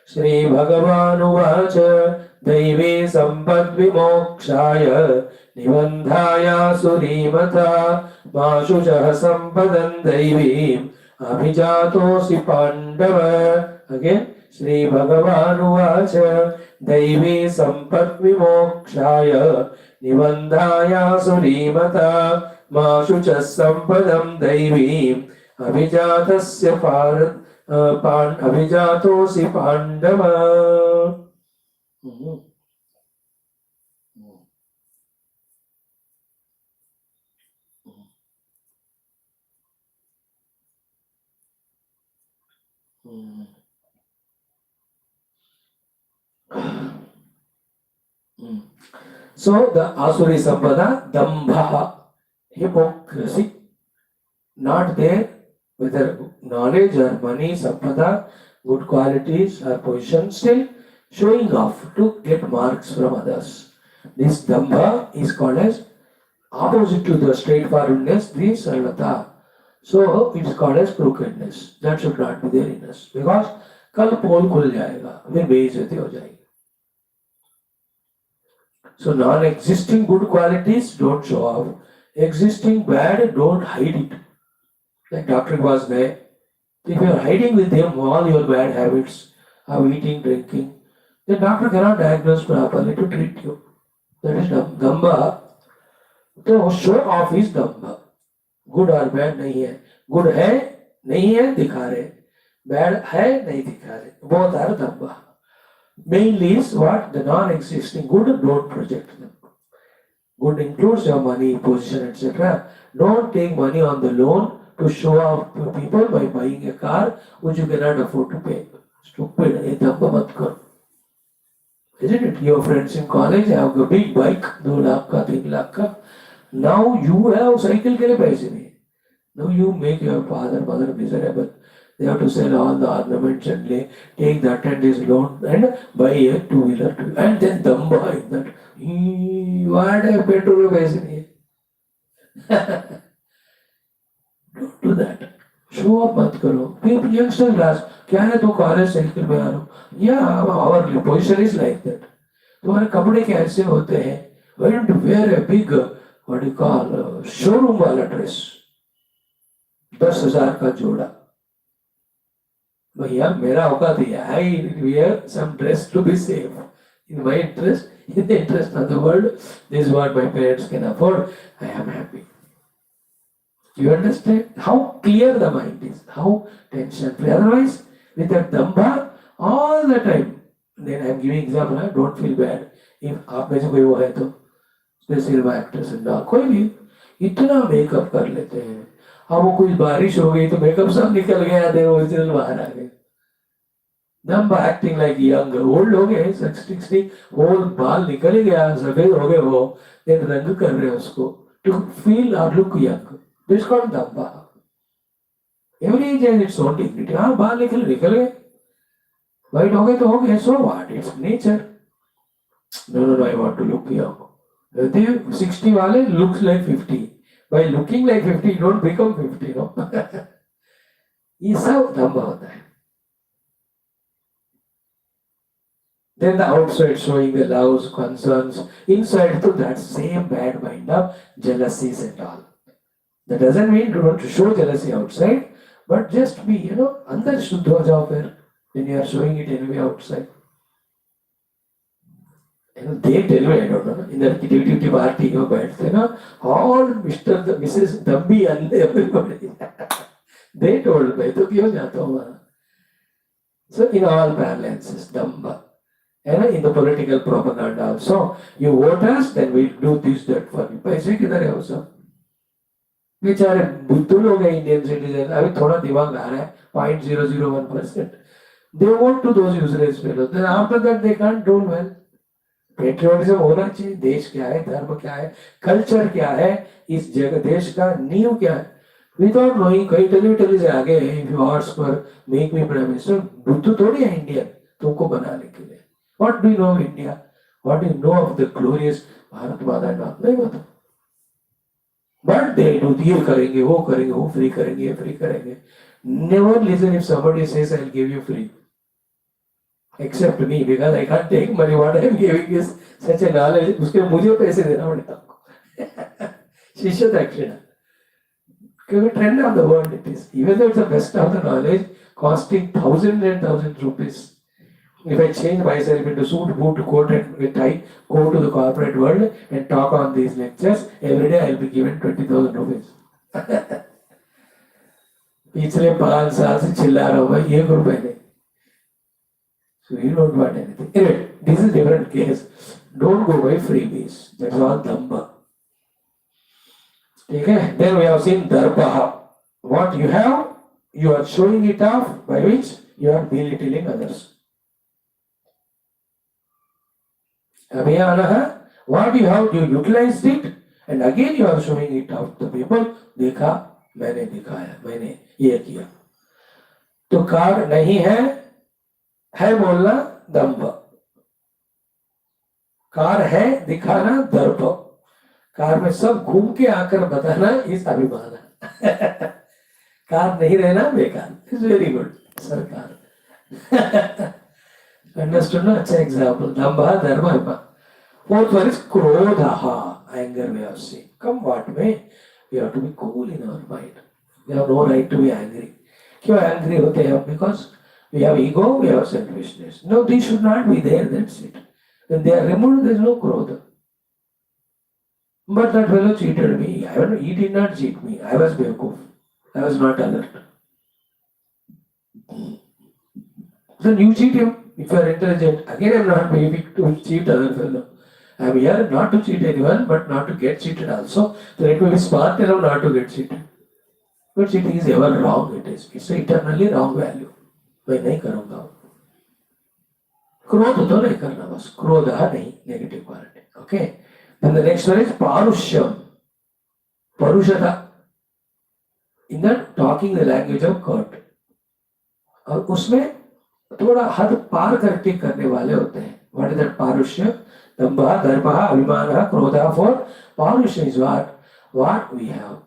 श्री भगवानुवाच दैवी सम्पद्विमोक्षाय निबन्धाय सुरीमता माशुचः सम्पदं दैवीम् अभिजातोऽसि पाण्डव. अगेन श्री भगवानुवाच दैवी सम्पद्विमोक्षाय निबन्धाय सुरीमता माशुचः सम्पदं दैवीम् अभिजातस्य अभिजातोऽसि Pandava. So the Asuri Sampada, Dambha, hypocrisy, not there, whether knowledge or money, Sampada, good qualities or position, still showing off to get marks from others. This Dambha is called as opposite to the straightforwardness, the Sarvata. So it's called as crookedness. That should not be there in us. Because कल पोल खुल जाएगा, फिर बेइज्जती हो जाएगी. So non-existing good qualities don't show off. Existing bad, don't hide it. Like Dr. was there. If you are hiding with him all your bad habits of eating, drinking, the doctor cannot diagnose properly to treat you. That is Damba. So show off is Damba. Good or bad नहीं है. Good है, नहीं है, दिखा रहे. Bad है, नहीं दिखा रहे. Both are Damba. Mainly is what? The non-existing good, don't project them. Good includes your money, position, etc. Don't take money on the loan to show off to people by buying a car which you cannot afford to pay. Stupid. ये दम्भ मत करो. Isn't it? Your friends in college have a big bike, 2 lakh का, 3 lakh का. Now you have cycle के लिए पैसे नहीं. Now you make your father, mother miserable. They have to sell all the ornaments and take that and this loan and buy a 2-wheeler and then damba in that. What a petrol पैसे नहीं है. Don't do that. Show up मत करो. People youngster class क्या है तो college cycle में आ रहा हूँ. Yeah, our position is like that. तुम्हारे कपड़े कैसे होते हैं? Why don't you wear a big what do you call showroom वाला dress? 10,000 का जोड़ा. भैया मेरा औकात है. I wear some dress to be safe. In my interest, in the interest of the world, this is what my parents can afford. I am happy. You understand how clear the mind is, how tension free. Otherwise, with that damba all the time. Then I am giving example. Don't feel bad. If आप में से कोई वो है तो cinema actress कोई भी इतना मेकअप कर लेते हैं. अब वो कोई बारिश हो गई तो मेकअप सब निकल गया, दे ओरिजिनल बाहर आ गए. दम्बा एक्टिंग लाइक यंग. ओल्ड हो गए 60, होल बाल निकल ही गया, सफेद हो गए वो, देन रंग कर रहे हैं उसको टू फील और look young. This is called दम्बा. Every age has its own dignity. हाँ बाल निकल गए, वाइट हो गए तो हो गए, so what, it's nature. No I want to look young. 60 वाले looks like 50. By looking like 50, you don't become 50, no? ये सब दम्भ होता है. Then the outside showing the loves, concerns, inside to that same bad mind of jealousies and all. That doesn't mean you don't show jealousy outside, but just be, अंदर शुद्ध हो जाओ फिर when you are showing it anyway outside. They tell me, I don't know, in the activity party, बैठते ना, all Mr. Mrs. Dambi and everybody. They told me, तो क्यों जाता हूँ वहाँ? So in all balances, Dhamma. And in the political propaganda also, you vote us, then we'll do this, that for you. पैसे किधर है वो सब? बेचारे बुद्धू लोग हैं इंडियन सिटीजन, अभी थोड़ा दिमाग आ रहा है 0.001%. They vote to those useless fellows. Then after that they can't do well. Patriotism होना चाहिए. देश क्या है, धर्म क्या है, कल्चर क्या है, इस जगह देश का नींव क्या है. विदाउट नोइंग कहीं टेली से आगे ask for make me prime minister. बुद्धू थोड़ी है इंडियन तुमको बनाने के लिए. What do you know of India? What do you know of the glorious Bharat माता का? नहीं पता. बट दे डू, ये करेंगे, वो फ्री करेंगे, ये फ्री करेंगे. Never listen if somebody says I will give you free. Except me, because I can't take money. What I am giving is such a knowledge. उसके मुझे पैसे देना पड़ेगा आपको. शिष्य दक्षिणा. क्योंकि trend of the world it is. Even though it's the best of the knowledge, costing thousands and thousands rupees. If I change myself into suit, boot, coat and tie, go to the corporate world and talk on these lectures, every day I'll be given 20,000 rupees. पिछले 5 साल से चिल्ला रहा हूँ, 1 रुपए नहीं. So you don't want anything. Anyway, this is a different case. Don't go by freebies. That's all Dhamma. Okay? Then we have seen Darpaha. What you have, you are showing it off, by which you are belittling others. Abhiyanaha, what you have, you utilized it, and again you are showing it off to people. देखा, मैंने दिखाया, मैंने ये किया. तो car नहीं है बोलना दंभ. कार है दिखाना दर्प. कार में सब घूम के आकर बताना इस अभिमान. कार नहीं रहना बेकार. इट्स वेरी गुड सरकार. अंडरस्टूड ना? अच्छा एग्जाम्पल. दंभ, दर्प. फोर्थ वन इज क्रोध, anger. We have seen. Come what may, we have to be cool in our mind. We have no right to be angry. क्यों एंग्री होते हैं हम? Because we have ego, we have selfishness. No, these should not be there, that's it. When they are removed, there is no growth. But that fellow cheated me. He did not cheat me. I was Bekoof. I was not alert. Then you cheat him if you are intelligent. Again, I am not maybe to cheat other fellow. I am here not to cheat anyone, but not to get cheated also. So it will be smart enough not to get cheated. But cheating is ever wrong. It's an eternally wrong value. मैं नहीं करूंगा. क्रोध तो नहीं करना, बस क्रोध नहीं, negative quality. Okay. Then the next one is पारुष्यम. परुषता in the talking the language of God. और उसमें थोड़ा हद पार करके करने वाले होते हैं. व्हाट इज दैट पारुष्य? दंभः, दर्पः, अभिमानः, क्रोधः. फॉर पारुष्य is what we have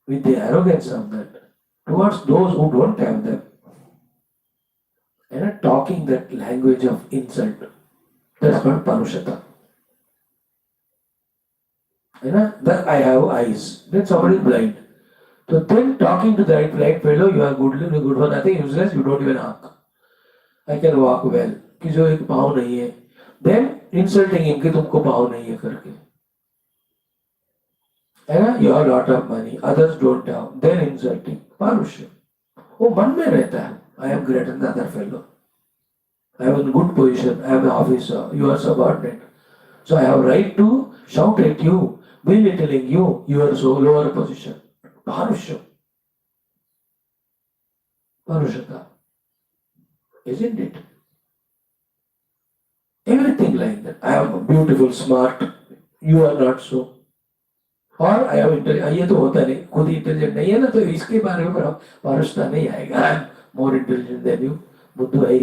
with the arrogance of that towards those who don't have them, and talking that language of insult. That's called parushata. That I have eyes, then somebody is blind. So then talking to that blind fellow, you are good for nothing, useless, you don't even ask. I can walk well. कि जो एक पाँव नहीं है. Then insulting him कि तुमको पाँव नहीं है करके. You have a lot of money, others don't have. Then insulting. पारुष्य. वो मन में रहता है. I am greater than the other fellow. I am in good position. I am an officer. You are subordinate. So I have right to shout at you, belittling you. You are so lower position. पारुष्य. Parushata. Isn't it? Everything like that. I am beautiful, smart. You are not so. और I am intelligent. ये तो होता नहीं, खुद ही intelligent नहीं है ना, तो इसके बारे में पारुषता नहीं आएगा. I am more intelligent then you. बुद्धू है.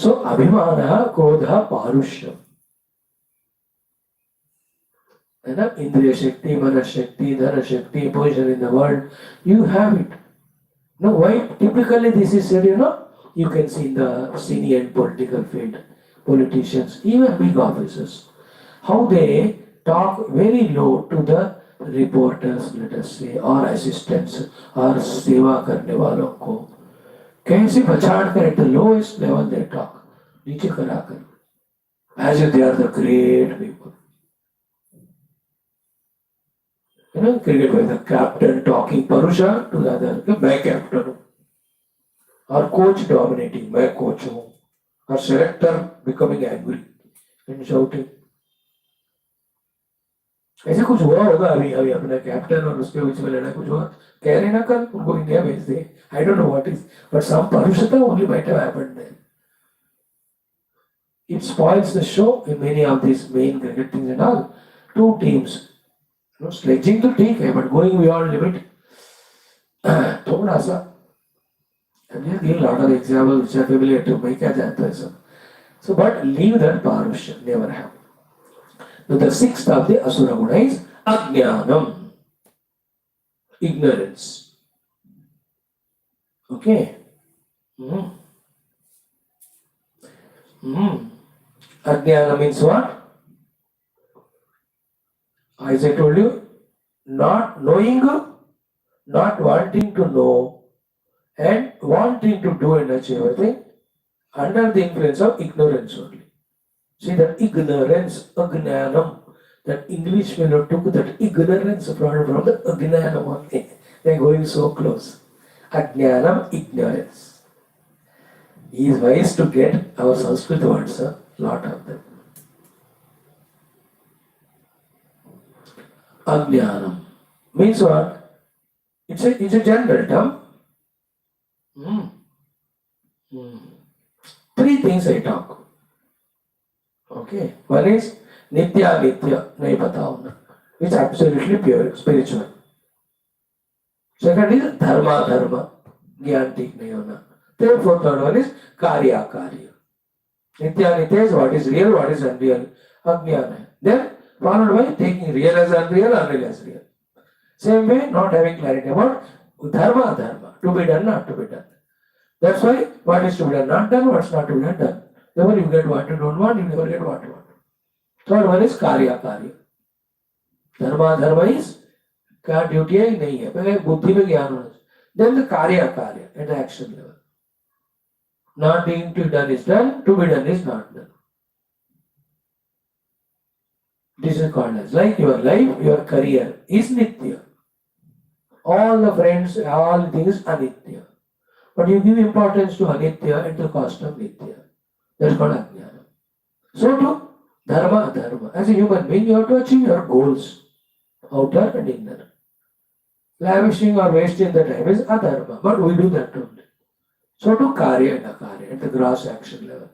सो अभिमानः, क्रोधः, पारुष्यम. है ना? इंद्रिय शक्ति, मन शक्ति, धन शक्ति, position in the world, you have it. No, why typically this is said, you can see in the senior and political field, politicians, even big officers, how they talk very low to the reporters, let us say, or assistants, or सेवा करने वालों को. कैसे बचाड़ कर at the lowest level they talk, नीचे कराकर, as if they are the great people. Cricket with the captain talking Parusha to the other, मैं captain हूँ. or coach dominating, मैं coach हूँ, or selector becoming angry and shouting. ऐसे कुछ हुआ होगा अभी अभी अपना कैप्टन और उसके बीच में लड़ा कुछ हुआ, कह रहे ना कल उनको इंडिया भेज दे. I don't know what is, but some parushata only might have happened there. It spoils the show in many of these main cricket things and all. Two teams, sledging to ठीक है, but going beyond limit, थोड़ा सा. And here give a lot of examples which are familiar to me, क्या जानता है सब. So, but leave that parusha, never have. So the sixth of the asura guna is ajnanam, ignorance. Okay. Ajnana means what? As I told you, not knowing, not wanting to know, and wanting to do and achieve everything under the influence of ignorance only. See that ignorance, ajnanam, that English fellow took that ignorance from the ajnanam only. They are going so close. Ajnanam, ignorance. He is wise to get our Sanskrit words, a lot of them. Ajnanam means what? It's a general term. Three things I talk. Okay. One is nitya nitya, nahi pata hona, which is absolutely pure, spiritual. Second is dharma dharma, gyan ठीक नहीं होना. Therefore, third one is karya karya. Nitya nitya is what is real, what is unreal. Ajnana. Then followed by taking real as unreal, unreal as real. Same way, not having clarity about dharma dharma, to be done, not to be done. That's why what is to be done, not done, what's not to be done. Never you get what you don't want, you never get what you want. Third one is karya karya. Dharma dharma is क्या duty है नहीं है, पहले बुद्धि में ज्ञान होना. Then the karya karya at the action level. Not being to be done is done, to be done is not done. This is called as like your life, your career is nitya. All the friends, all things anitya. But you give importance to anitya at the cost of nitya. That's called ajnana. So too, dharma, dharma. As a human being, you have to achieve your goals, outer and inner. Lavishing or wasting the time is adharma, but we do that only. So too, karya and akarya at the gross action level.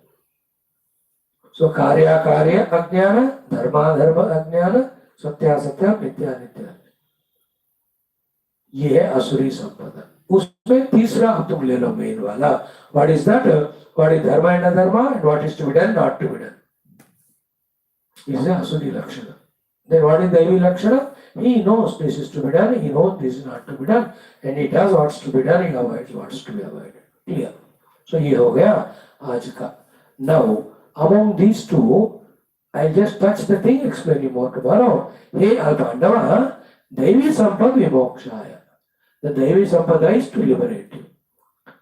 So karya, karya, ajnana, dharma, dharma, ajnana, satya, satya, nitya, nitya. ये है असुरी संपदा. उसमें तीसरा तुम ले लो main वाला. What is that? What is dharma and adharma, and what is to be done, not to be done. This is asuri lakshana. Then what is daivi lakshana? He knows this is to be done, he knows this is not to be done, and he does what's to be done, he avoids what's to be avoided. Clear? So ये हो गया आज का. Now among these two, I'll just touch the thing, explain you more tomorrow. Hey Alpandava, daivi sampad vimokshaya. The daivi sampada is to liberate you.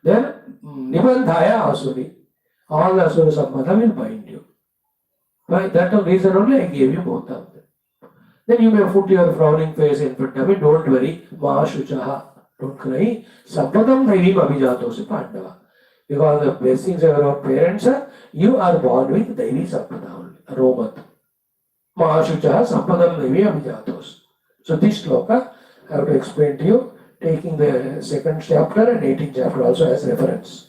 Then nibandhaya asuri. All the asura sampada will bind you. By that reason only I gave you both of them. Then you may put your frowning face in front of me. Don't worry. Mahashuchaha. Don't cry. Sampadam daivim abhijatosi pandava. Because the blessings of our parents, you are born with daivi sampada only. Romat. Mahashuchaha sampadam daivim abhijatosi. So this shloka I have to explain to you, taking the second chapter and 18th chapter also as reference.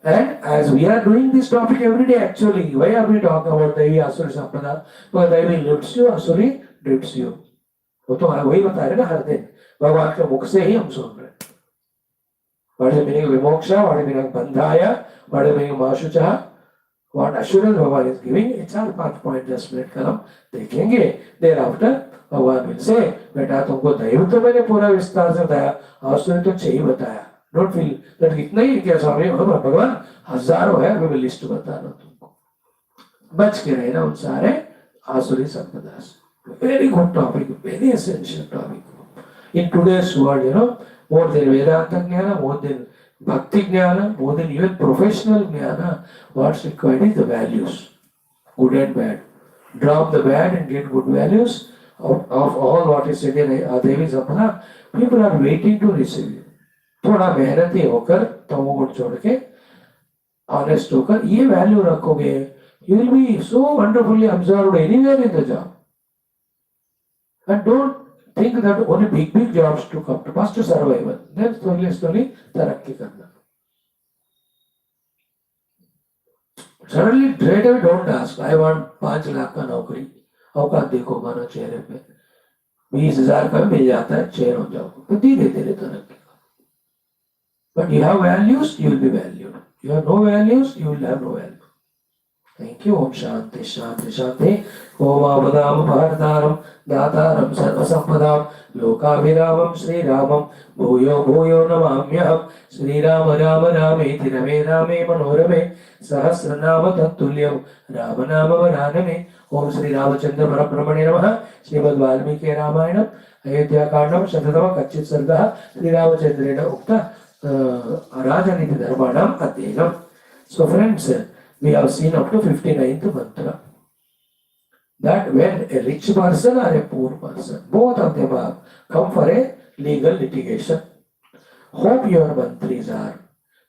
And as we are doing this topic every day, actually, why are we talking about Daivi Asuri Sampada? Because Daivi lifts you, Asuri drifts you. वो तो वही बता रहे ना हर दिन भगवान के मुख से ही हम सुन रहे. What is the meaning of vimoksha? What is the meaning of bandhaya? What is the meaning of mahashuchaha? What assurance Bhagavan is giving? It's all 5 point just minute का हम देखेंगे. Thereafter भगवान will say, बेटा तुमको दैव तो मैंने पूरा विस्तार से बताया, आसुरी तो चाहिए बताया. Don't feel that इतना ही क्या स्वामी भगवान हजारों है, मैं लिस्ट बता रहा हूँ तुमको. बच के रहना उन सारे आसुरी संपदा से. Very good topic, very essential topic. In today's world, more than Vedanta Jnana, more than Bhakti Jnana, more than even professional Jnana, what's required is the values, good and bad. Drop the bad and get good values of all what is said in Devi Sampada. People are waiting to receive you. थोड़ा मेहनती होकर तमोगुण छोड़ के honest होकर ये value रखोगे, you will be so wonderfully observed anywhere in the job. And don't think that only big jobs to come to. First survival, then slowly तरक्की करना. Suddenly straight away don't ask, I want 5 lakh का नौकरी. औकात देखो मानो चेहरे पे 20,000 का मिल जाता है, चेयर हो जाओ, तो धीरे धीरे तरक्की. But you have values, you will be valued. You have no values, you will have no value. Thank you. Om Shanti Shanti Shanti. Om Avadam Bharataram Dataram Sarvasampadam Lokabhiramam Sri Ramam Bhuyo Bhuyo Namamyaham Sri Rama Rama Rameti Rame Rame Manorame Sahasranama Tattulyam Ramanama Varaname. Om Sri Ramachandra Parabrahmane Namaha. Srimad Valmiki Ramayanam Ayodhya Kandam Shatadama Kachit Sargaha Sri Ramachandrena Ukta Rajaniti Dharmanam Adhyayam. So friends, we have seen up to 59th mantra. That when a rich person or a poor person, both of them have come for a legal litigation. Hope your mantris are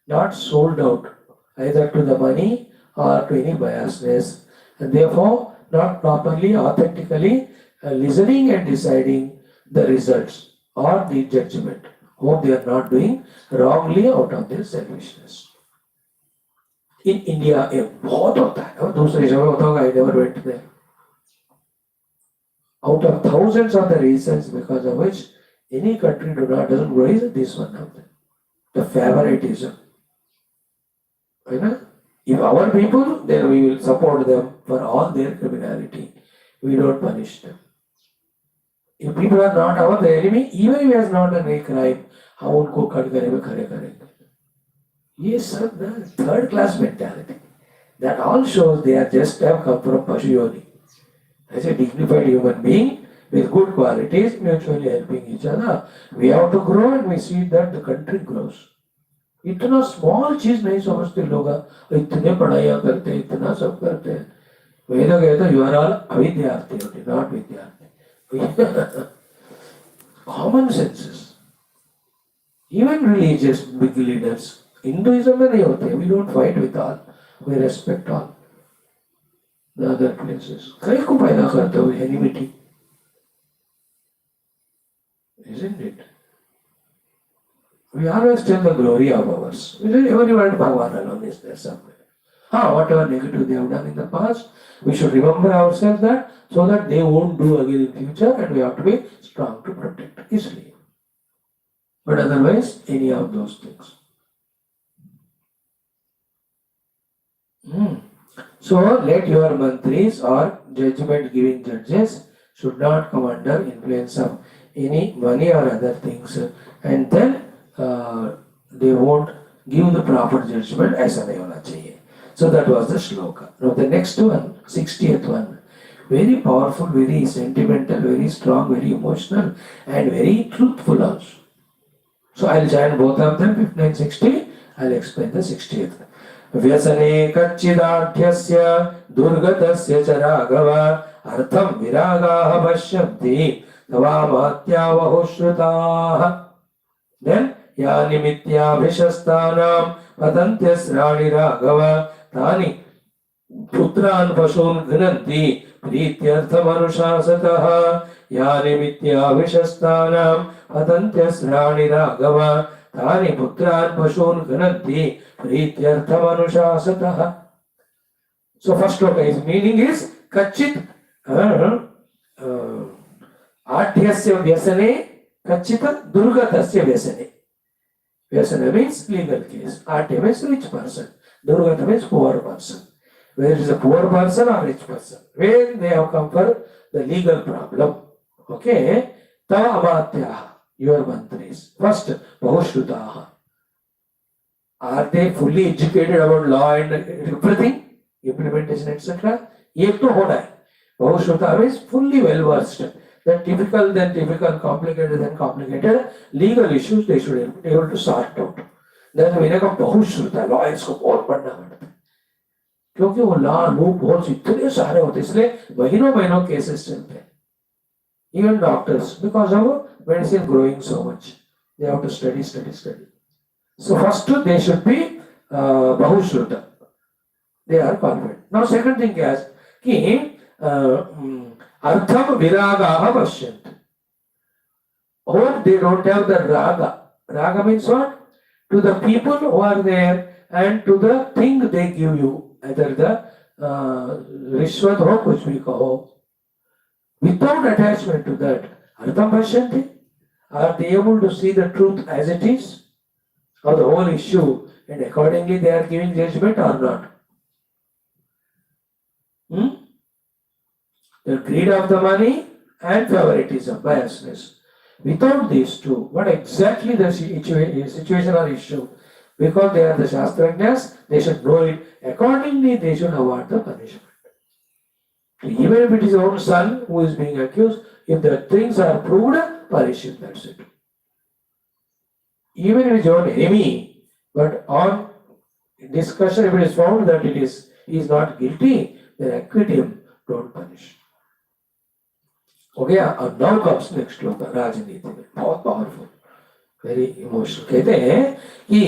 not sold out either to the money or to any biasness, and therefore not properly, authentically listening and deciding the results or the judgment. Hope they are not doing wrongly out of their selfishness. In India, ये बहुत होता है. और दूसरी जगह होता होगा. I never went there. Out of thousands of the reasons because of which any country doesn't grow is this one of them. The favoritism. You know? If our people, then we will support them for all their criminality. We don't punish them. If people are not our enemy, even if he has not done a crime, हम उनको cut करेंगे, खड़े करेंगे. Yes, sir, the third class mentality. That all shows they are just have come from Pashuyoni. As a dignified human being with good qualities, mutually helping each other. We have to grow and we see that the country grows. इतना small चीज नहीं समझते लोग. इतने पढ़ाइयाँ करते हैं, इतना सब करते हैं. वेद कहते you are all अविद्यार्थी, not विद्यार्थी. Common senses. Even religious big leaders. Hinduism में नहीं होते. We don't fight with all. We respect all the other places. कहीं को पैदा करते हो enmity, isn't it? We always tell the glory of ours. We say everyone Bhagavan alone is there somewhere. Whatever negative they have done in the past, we should remember ourselves that so that they won't do again in future, and we have to be strong to protect easily. But otherwise, any of those things. So let your mantris or judgment giving judges should not come under influence of any money or other things, and then they won't give the proper judgment as a hona chahiye. So that was the shloka. Now the next one, 60th one, very powerful, very sentimental, very strong, very emotional, and very truthful also. So I'll chant both of them, 59, 60. I'll explain the 60th. व्यसने कच्चिदाढ्यस्य दुर्गतस्य च राघव अर्थं विरागाः पश्यन्ति तवामात्यावहो श्रुताः. Then यानि मिथ्याभिशस्तानां पतन्त्यस्राणि राघव तानि पुत्रान् पशून् घ्नन्ति प्रीत्यर्थमनुशासतः. यानि मिथ्याभिशस्तानां पतन्त्यस्राणि राघव तानि पुत्रान् पशून् घ्नन्ति प्रीत्यर्थमनुशासतः. So first shloka is meaning is kachit आढ्यस्य व्यसने कच्चित दुर्गतस्य व्यसने. Vyasana means legal case. Adhya means rich person. Durgata means poor person. Where is a poor person or rich person? When they have come for the legal problem. Okay. Ta amatyaha. Your mantris. First, bahushrutaha. Are they fully educated about law and everything? Implementation, etc.? Ye to hoda hai. Bahushrutaha means fully well versed. Then typical, complicated legal issues they should be able to sort out. Then मैंने कहा बहुत श्रुता lawyers को बहुत पढ़ना पड़ता है क्योंकि वो लॉ लूप होल्स इतने सारे होते हैं इसलिए महीनों केसेस चलते हैं. Even doctors, because of medicine growing so much, they have to study. So first they should be Bahushruta. They are confident. Now second thing is कि Artham Viragaha Pashyant. Or they don't have the Raga. Raga means what? To the people who are there and to the thing they give you, either the Rishwat ho kuch bhi kaho. Without attachment to that, Artham Pashyanti. Are they able to see the truth as it is? Or the whole issue, and accordingly they are giving judgment or not? The greed of the money and favoritism, biasness. Without these two, what exactly the situation or issue? Because they are the Shastrajnas, they should know it. Accordingly, they should award the punishment. Even if it is own son who is being accused, if the things are proved, punish him, that's it. Even if it is your own enemy, but on discussion, if it is found that he is not guilty, then acquit him, don't punish. Okay, and now comes next श्लोक राजनीति में बहुत powerful very emotional कहते हैं कि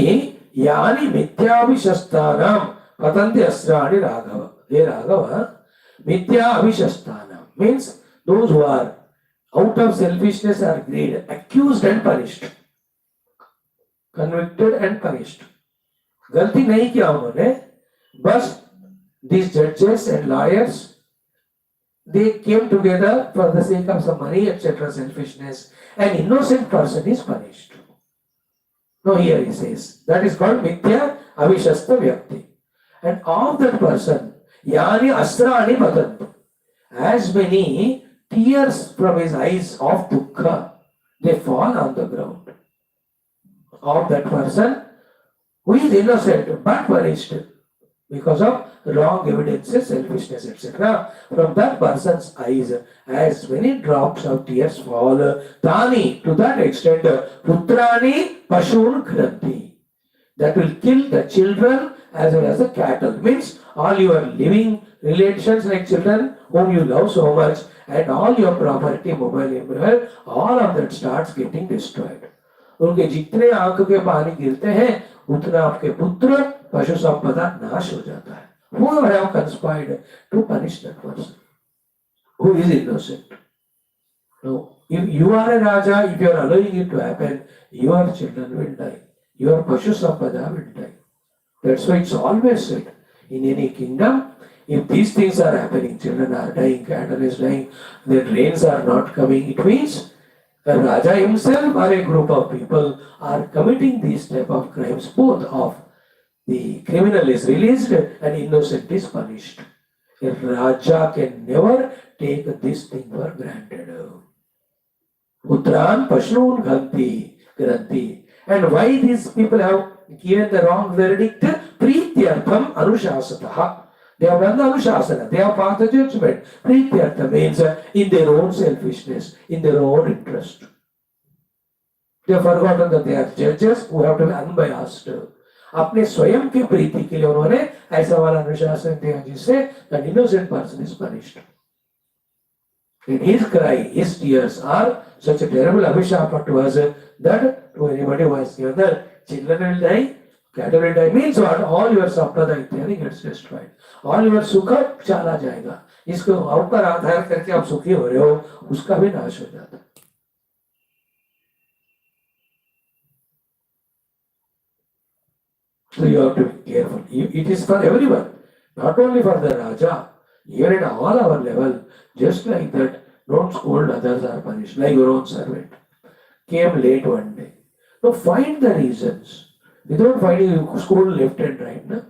यानी मिथ्याभिशस्तानां पतन्ति अस्त्राणि राघव हे Raghav मिथ्याभिशस्तानां means those who are out of selfishness or greed accused and punished convicted and punished गलती नहीं किया उन्होंने बस these judges and lawyers they came together for the sake of some money, etc., selfishness. An innocent person is punished. No, here he says, that is called Mithya Avishasta Vyakti. And of that person, Yani Astrani Bhadanti, as many tears from his eyes of dukkha, they fall on the ground. Of that person who is innocent but punished because of wrong evidences, selfishness, etc. From that person's eyes, as many drops of tears fall, Tani, to that extent, Putrani Pashun Granti. That will kill the children as well as the cattle. Means all your living relations like children whom you love so much and all your property, mobile, all of that starts getting destroyed. उनके जितने आंख के पानी गिरते हैं उतना आपके पुत्र पशु संपदा नाश हो जाता है. Whoever have conspired to punish that person who is innocent. No, if you are a Raja, if you are allowing it to happen, your children will die. Your Pashu Sampada will die. That's why it's always said in any kingdom, if these things are happening, children are dying, cattle is dying, the rains are not coming, it means the Raja himself or a group of people are committing these type of crimes, both of the criminal is released and innocent is punished. A Raja can never take this thing for granted. Putran Pashnun Granti. And why these people have given the wrong verdict? Prityartham Anushasataha. They have done the Anushasana, they have passed the judgment. Prityartham means in their own selfishness, in their own interest. They have forgotten that they are judges who have to be unbiased. अपने स्वयं की प्रीति के लिए उन्होंने ऐसा वाला अनुशासन दिया जिससे an innocent person is punished. And his cry, his tears are such a terrible abhishapa to us that to anybody who has given that children will die, cattle will die, means what? All your sampada ityadi gets destroyed. All your sukha chala जाएगा. इसको ऊपर आधार करके आप सुखी हो रहे हो, उसका भी नाश हो जाता है. So you have to be careful. It is for everyone, not only for the Raja, even at all our level, just like that, don't scold others or punish, like your own servant. Came late one day. Now find the reasons. Without finding, you scold left and right, no?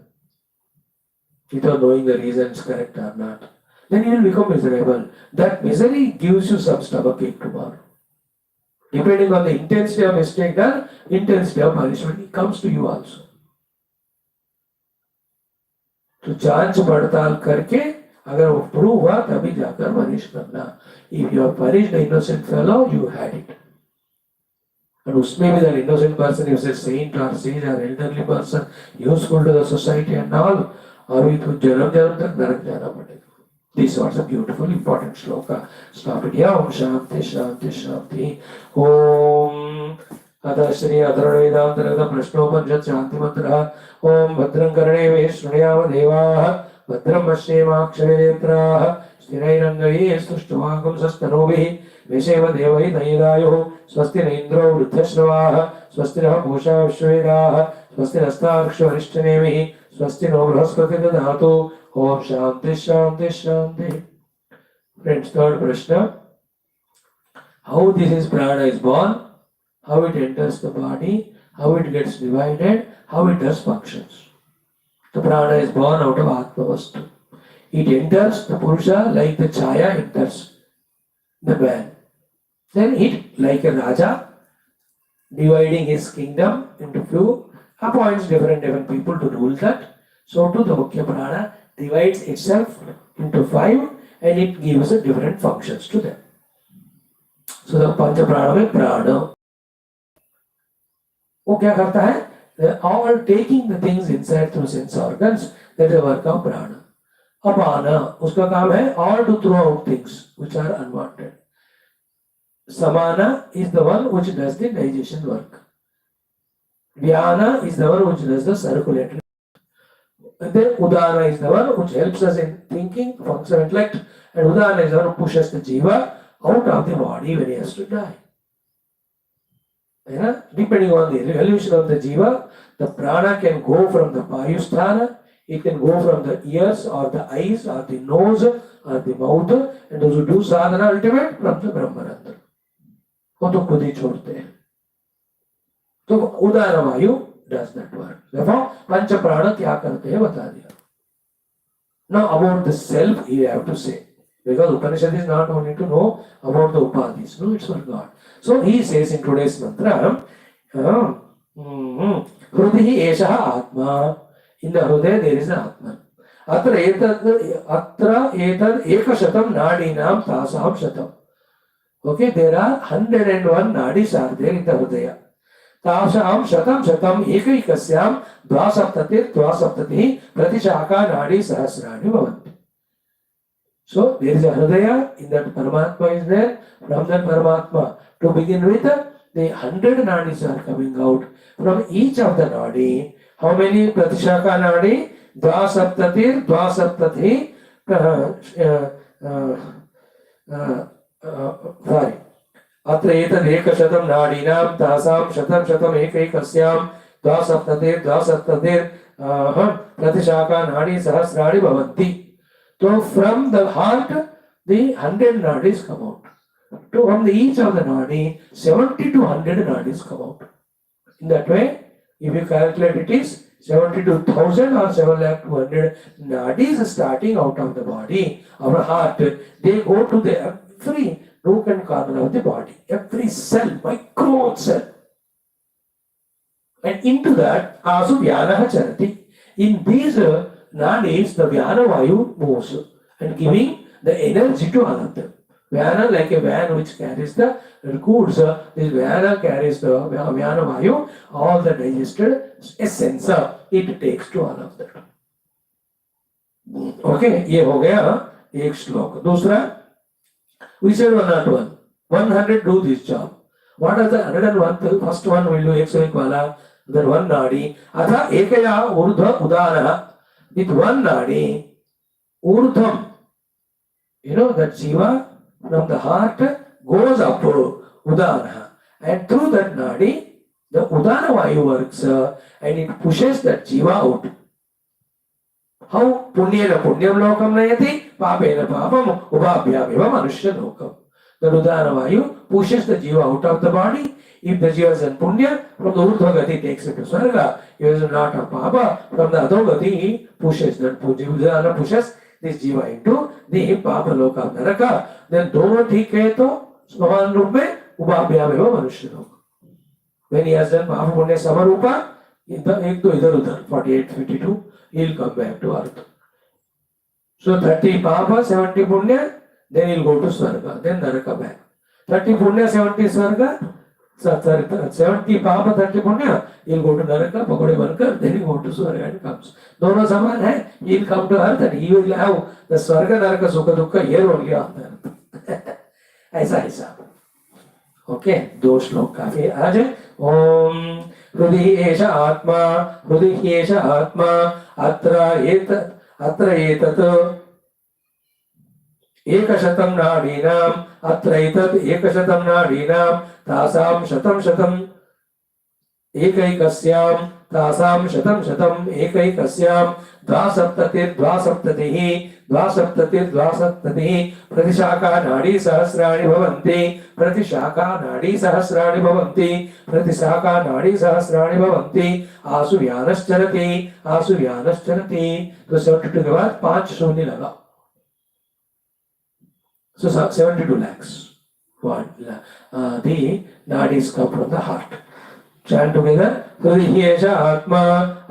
Without knowing the reasons correct or not. Then you will become miserable. That misery gives you some stomachache tomorrow. Depending on the intensity of mistake done, intensity of punishment, it comes to you also. तो जांच पड़ताल करके अगर वो prove हुआ तभी जाकर punish करना. If you have punished the innocent fellow, you had it. And उसमें भी the innocent person, if it's a saint or sage or elderly person, useful to the society and all, अभी तो जन्म तक नरक जाना पड़ेगा. This was a beautiful, important shloka. Stop it here. Om Shanti, Shanti, Shanti. Om अतः श्री अथर्ववेदान्तर्गत प्रश्नोपनिषत् शांति मंत्र ओम भद्रं कर्णेभिः शृणुयाम देवाः भद्रं पश्येमाक्षभिर्यजत्राः स्थिरैरङ्गैः स्तुष्टुवागुंसस्तनूभिः विषेम देवैः दयिदायुः स्वस्ति न इन्द्रो वृद्धश्रवाः स्वस्ति नः पूषा विश्ववेदाः स्वस्ति नस्तार्क्ष्यवरिष्ठनेमिः स्वस्ति नो बृहस्पति ददातु ओम शांति शांति शांति. Friends, third prashna: how this prana is born, how it enters the body, how it gets divided, how it does functions. The prana is born out of Atma Vastu. It enters the Purusha like the Chaya enters the man. Then it, like a Raja, dividing his kingdom into few, appoints different people to rule that. So too the Mukhya Prana divides itself into 5 and it gives different functions to them. So the Pancha Prana में प्राण वो क्या करता है? They are all taking the things inside through sense organs. That is the work of prana. Apana उसका काम है all to throw out things which are unwanted. Samana is the one which does the digestion work. Dhyana is the one which does the circulatory. And then Udana is the one which helps us in thinking, function, intellect. And Udana is the one who pushes the jiva out of the body when he has to die. Yeah? Depending on the evolution of the jiva, the prana can go from the payusthana, it can go from the ears or the eyes or the nose or the mouth, and those who do sadhana ultimate from the brahmananda. वो तो खुद ही छोड़ते हैं. तो उदाहरण वायु does that work. Therefore, पंच प्राण क्या करते हैं बता दिया. Now about the self you have to say. Because Upanishad is not only to know about the upadhis, no, it's for God. So he says in today's mantra, Hrudhi eshaha atma. In the Hruday there is an atma. Atra etad ekashatam nadinam tasam shatam. Okay, there are 101 nadis are there in the Hrudaya. तासाम शतम शतम एकैकस्याम द्वासप्ततिः प्रतिशाखा नाडी सहस्राणि भवन्ति. So there is a Hridaya, in that Paramatma is there. From that Paramatma, to begin with, the 100 nadis are coming out. From each of the nadi, how many Pratishaka nadi? Dvasaptatir, sorry. अत्र एतद् एकशतं नाडीनां तासां शतं शतम् एकैकस्यां द्वासप्ततिः प्रतिशाखा नाडी सहस्राणि भवन्ति. So from the heart, the 100 nadis come out. From each of the nadi, 70 to 100 nadis come out. In that way, if you calculate, it is 72,000 or 7,200 nadis starting out of the body, our heart. They go to the every nook and corner of the body, every cell, micro cell. And into that, asu vyanaha charati. In these nadis, the vyana vayu moves and giving the energy to all of them. Vyana, like a van which carries the goods, this vyana carries the vyana vayu, all the digested essence, it takes to all of them. Okay, ये हो गया एक श्लोक. दूसरा, we said 101. 100 do this job. What are the 101? First one will do X-ray wala, then one nadi. Atha ekaya urdhva udana. With one nadi, urdhvam. You know that jiva from the heart goes up udana. And through that nadi, the udana vayu works and it pushes that jiva out. How punyena punyam lokam nayati, papena papam ubhabhyameva manushya lokam. The Udana Vayu pushes the jiva out of the body. If the jiva is in punya, from the urdhva takes it to swarga. If it is not a papa, from the adho he pushes that Udana pushes this jiva into the papa loka naraka. Then dono thike to smahan roop mein ubhabhyameva manushya lokam. When he has done papa punya samarupa, ek to idhar udhar 48, 52. He will come back to earth. So 30 papa, 70 punya, then he will go to Swarga, then Naraka back. 30 punya, 70 Swarga, 70 papa, 30 punya, he will go to Naraka, Pakode Bankar, then he will go to Swarga and comes. Dono saman hai, he will come to earth and he will have the Swarga Naraka Sukha Dukha here only on the earth. ऐसा हिसाब. Okay, 2 श्लोक काफी। आज ओम हृदि एष आत्मा, हृदि ह्येष आत्मा, अत्र एतत् एकशतं नाडीनाम्, अत्रैतत् एकशतं नाडीनां, तासां शतं शतं एकैकस्यां, तासां शतं शतं एकैकस्यां, द्वासप्ततिर्द्वासप्ततिः द्वासप्ततिर्द्वासप्ततिः प्रतिशाखा नाडी सहस्राणि भवन्ति, प्रतिशाखा नाडी सहस्राणि भवन्ति, प्रतिशाखा नाडी सहस्राणि भवन्ति। आसु व्यानश्चरति, आसु व्यानश्चरति। तो 72 के बाद 5 शून्य लगा, so 72 lakhs. The nadis come from the heart. Chant together. हृदि आत्मा,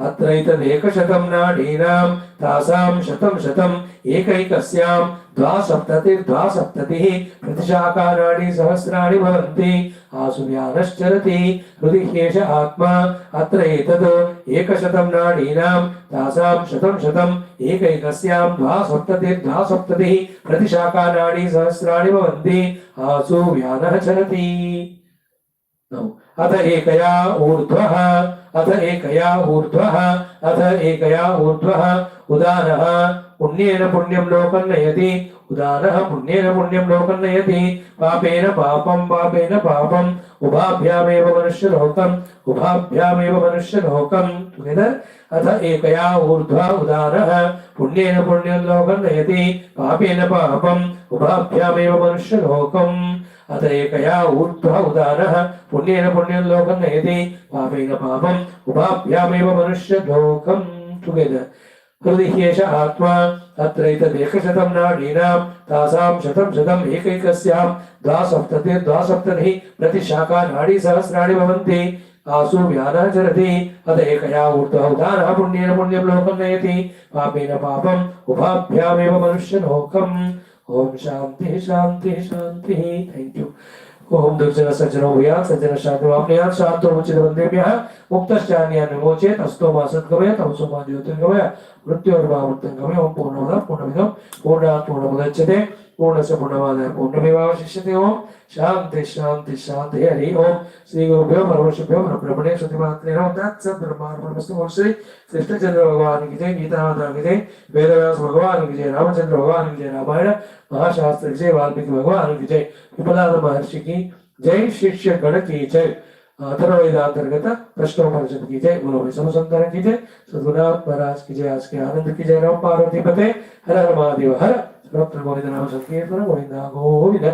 अत्रैतदेकशतं नाडीनां, तासां शतं शतं एकैकस्यां, द्वासप्ततिर्द्वासप्ततिः प्रतिशाखा नाडी सहस्राणि भवन्ति। आसु व्यानश्चरति। हृदि ह्येष आत्मा, अत्र एतत् एकशतं नाडीनां, तासां शतं शतं एकैकस्यां, द्वासप्ततिर्द्वासप्ततिः प्रतिशाखा नाडी सहस्राणि भवन्ति। आसु व्यानः चरति। अथ एकया ऊर्ध्वः, अथ एकया ऊर्ध्वः, अथ एकया ऊर्ध्वः। उदानः पुण्येन पुण्यं लोकं नयति, उदानः पुण्येन पुण्यं लोकं नयति। पापेन पापं, पापेन पापम्, उभाभ्यामेव मनुष्यलोकम्, उभाभ्यामेव मनुष्यलोकम्। टुगेदर। अथ एकया ऊर्ध्वः उदानः पुण्येन पुण्यं लोकं नयति, पापेन पापम्, उभाभ्यामेव मनुष्यलोकम्। अत एकया ऊर्ध्वः उदानः पुण्येन पुण्यं लोकं नयति, पापेन पापम्, उभाभ्यामेव मनुष्यलोकम्। टुगेदर। हृदि ह्येष आत्मा, अत्रैतदेकशतं नाडीनां, तासां शतं शतं एकैकस्यां, द्वासप्ततिर्द्वासप्ततिः प्रतिशाखा नाडी सहस्राणि भवन्ति। आसु व्यानः चरति। अत एकया ऊर्ध्वः उदानः पुण्येन पुण्यं लोकं नयति, पापेन पापम्, उभाभ्यामेव मनुष्यलोकम्। ओम शांति शांति शांति। Thank you. ओम दुर्जन सज्जनो भूयात्, सज्जन शांति वाप्नुयात्, शांतो मुचित बन्धेभ्यः मुक्तश्चान्यान् विमोचयेत्। अस्तो मा सद्गमय, तमसो मा ज्योतिर्गमय, मृत्योर्मा मृत्युर्गमय। ओम पूर्णमदः पूर्णमिदं पूर्णात् पूर्णमुदच्यते, पूर्णस्य पूर्णमादाय पूर्णमेवावशिष्यते। ओम शांति शांति शांति। हरि ओम। श्री गुरुभ्यो परमेश्वरभ्यो ब्रह्मणे श्रुतिमात्रे नमः। तत्सद्ब्रह्मार्पणमस्तु। ओम श्री कृष्णचंद्र भगवान की जय, गीता माता की जय, वेदव्यास भगवान की जय, रामचंद्र भगवान की जय, रामायण महाशास्त्र की जय, वाल्मीकि भगवान की जय, विपलाद महर्षि की जय, शिष्य गण की जय, अथर्ववेदांतर्गत प्रश्नोपनिषद की जय, गुरु वैष्णव संतान की जय, सद्गुरुनाथ महाराज की जय, आज के आनंद की जय। राम पार्वती पते हर हर महादेव हर। सर्वत्र गोविंद नाम संकीर्तन गोविंदा गोविंद।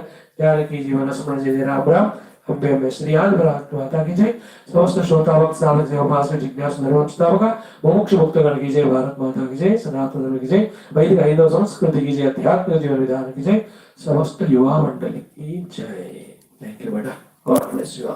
जानकी जीवन स्मरण जय राम राम। अम्बे अम्बे श्री आदिवरात्माता की जय। समस्त श्रोतावक साधक सेवक जिज्ञासु निर्वंशतावक मुमुक्षु मुक्तगण की जय। भारत माता की जय, सनातन धर्म की जय, वैदिक हिंदू संस्कृति की जय, अध्यात्म जीवन विधान की जय, समस्त युवा मंडली की जय। थैंक यू बेटा, गॉड ब्लेस यू।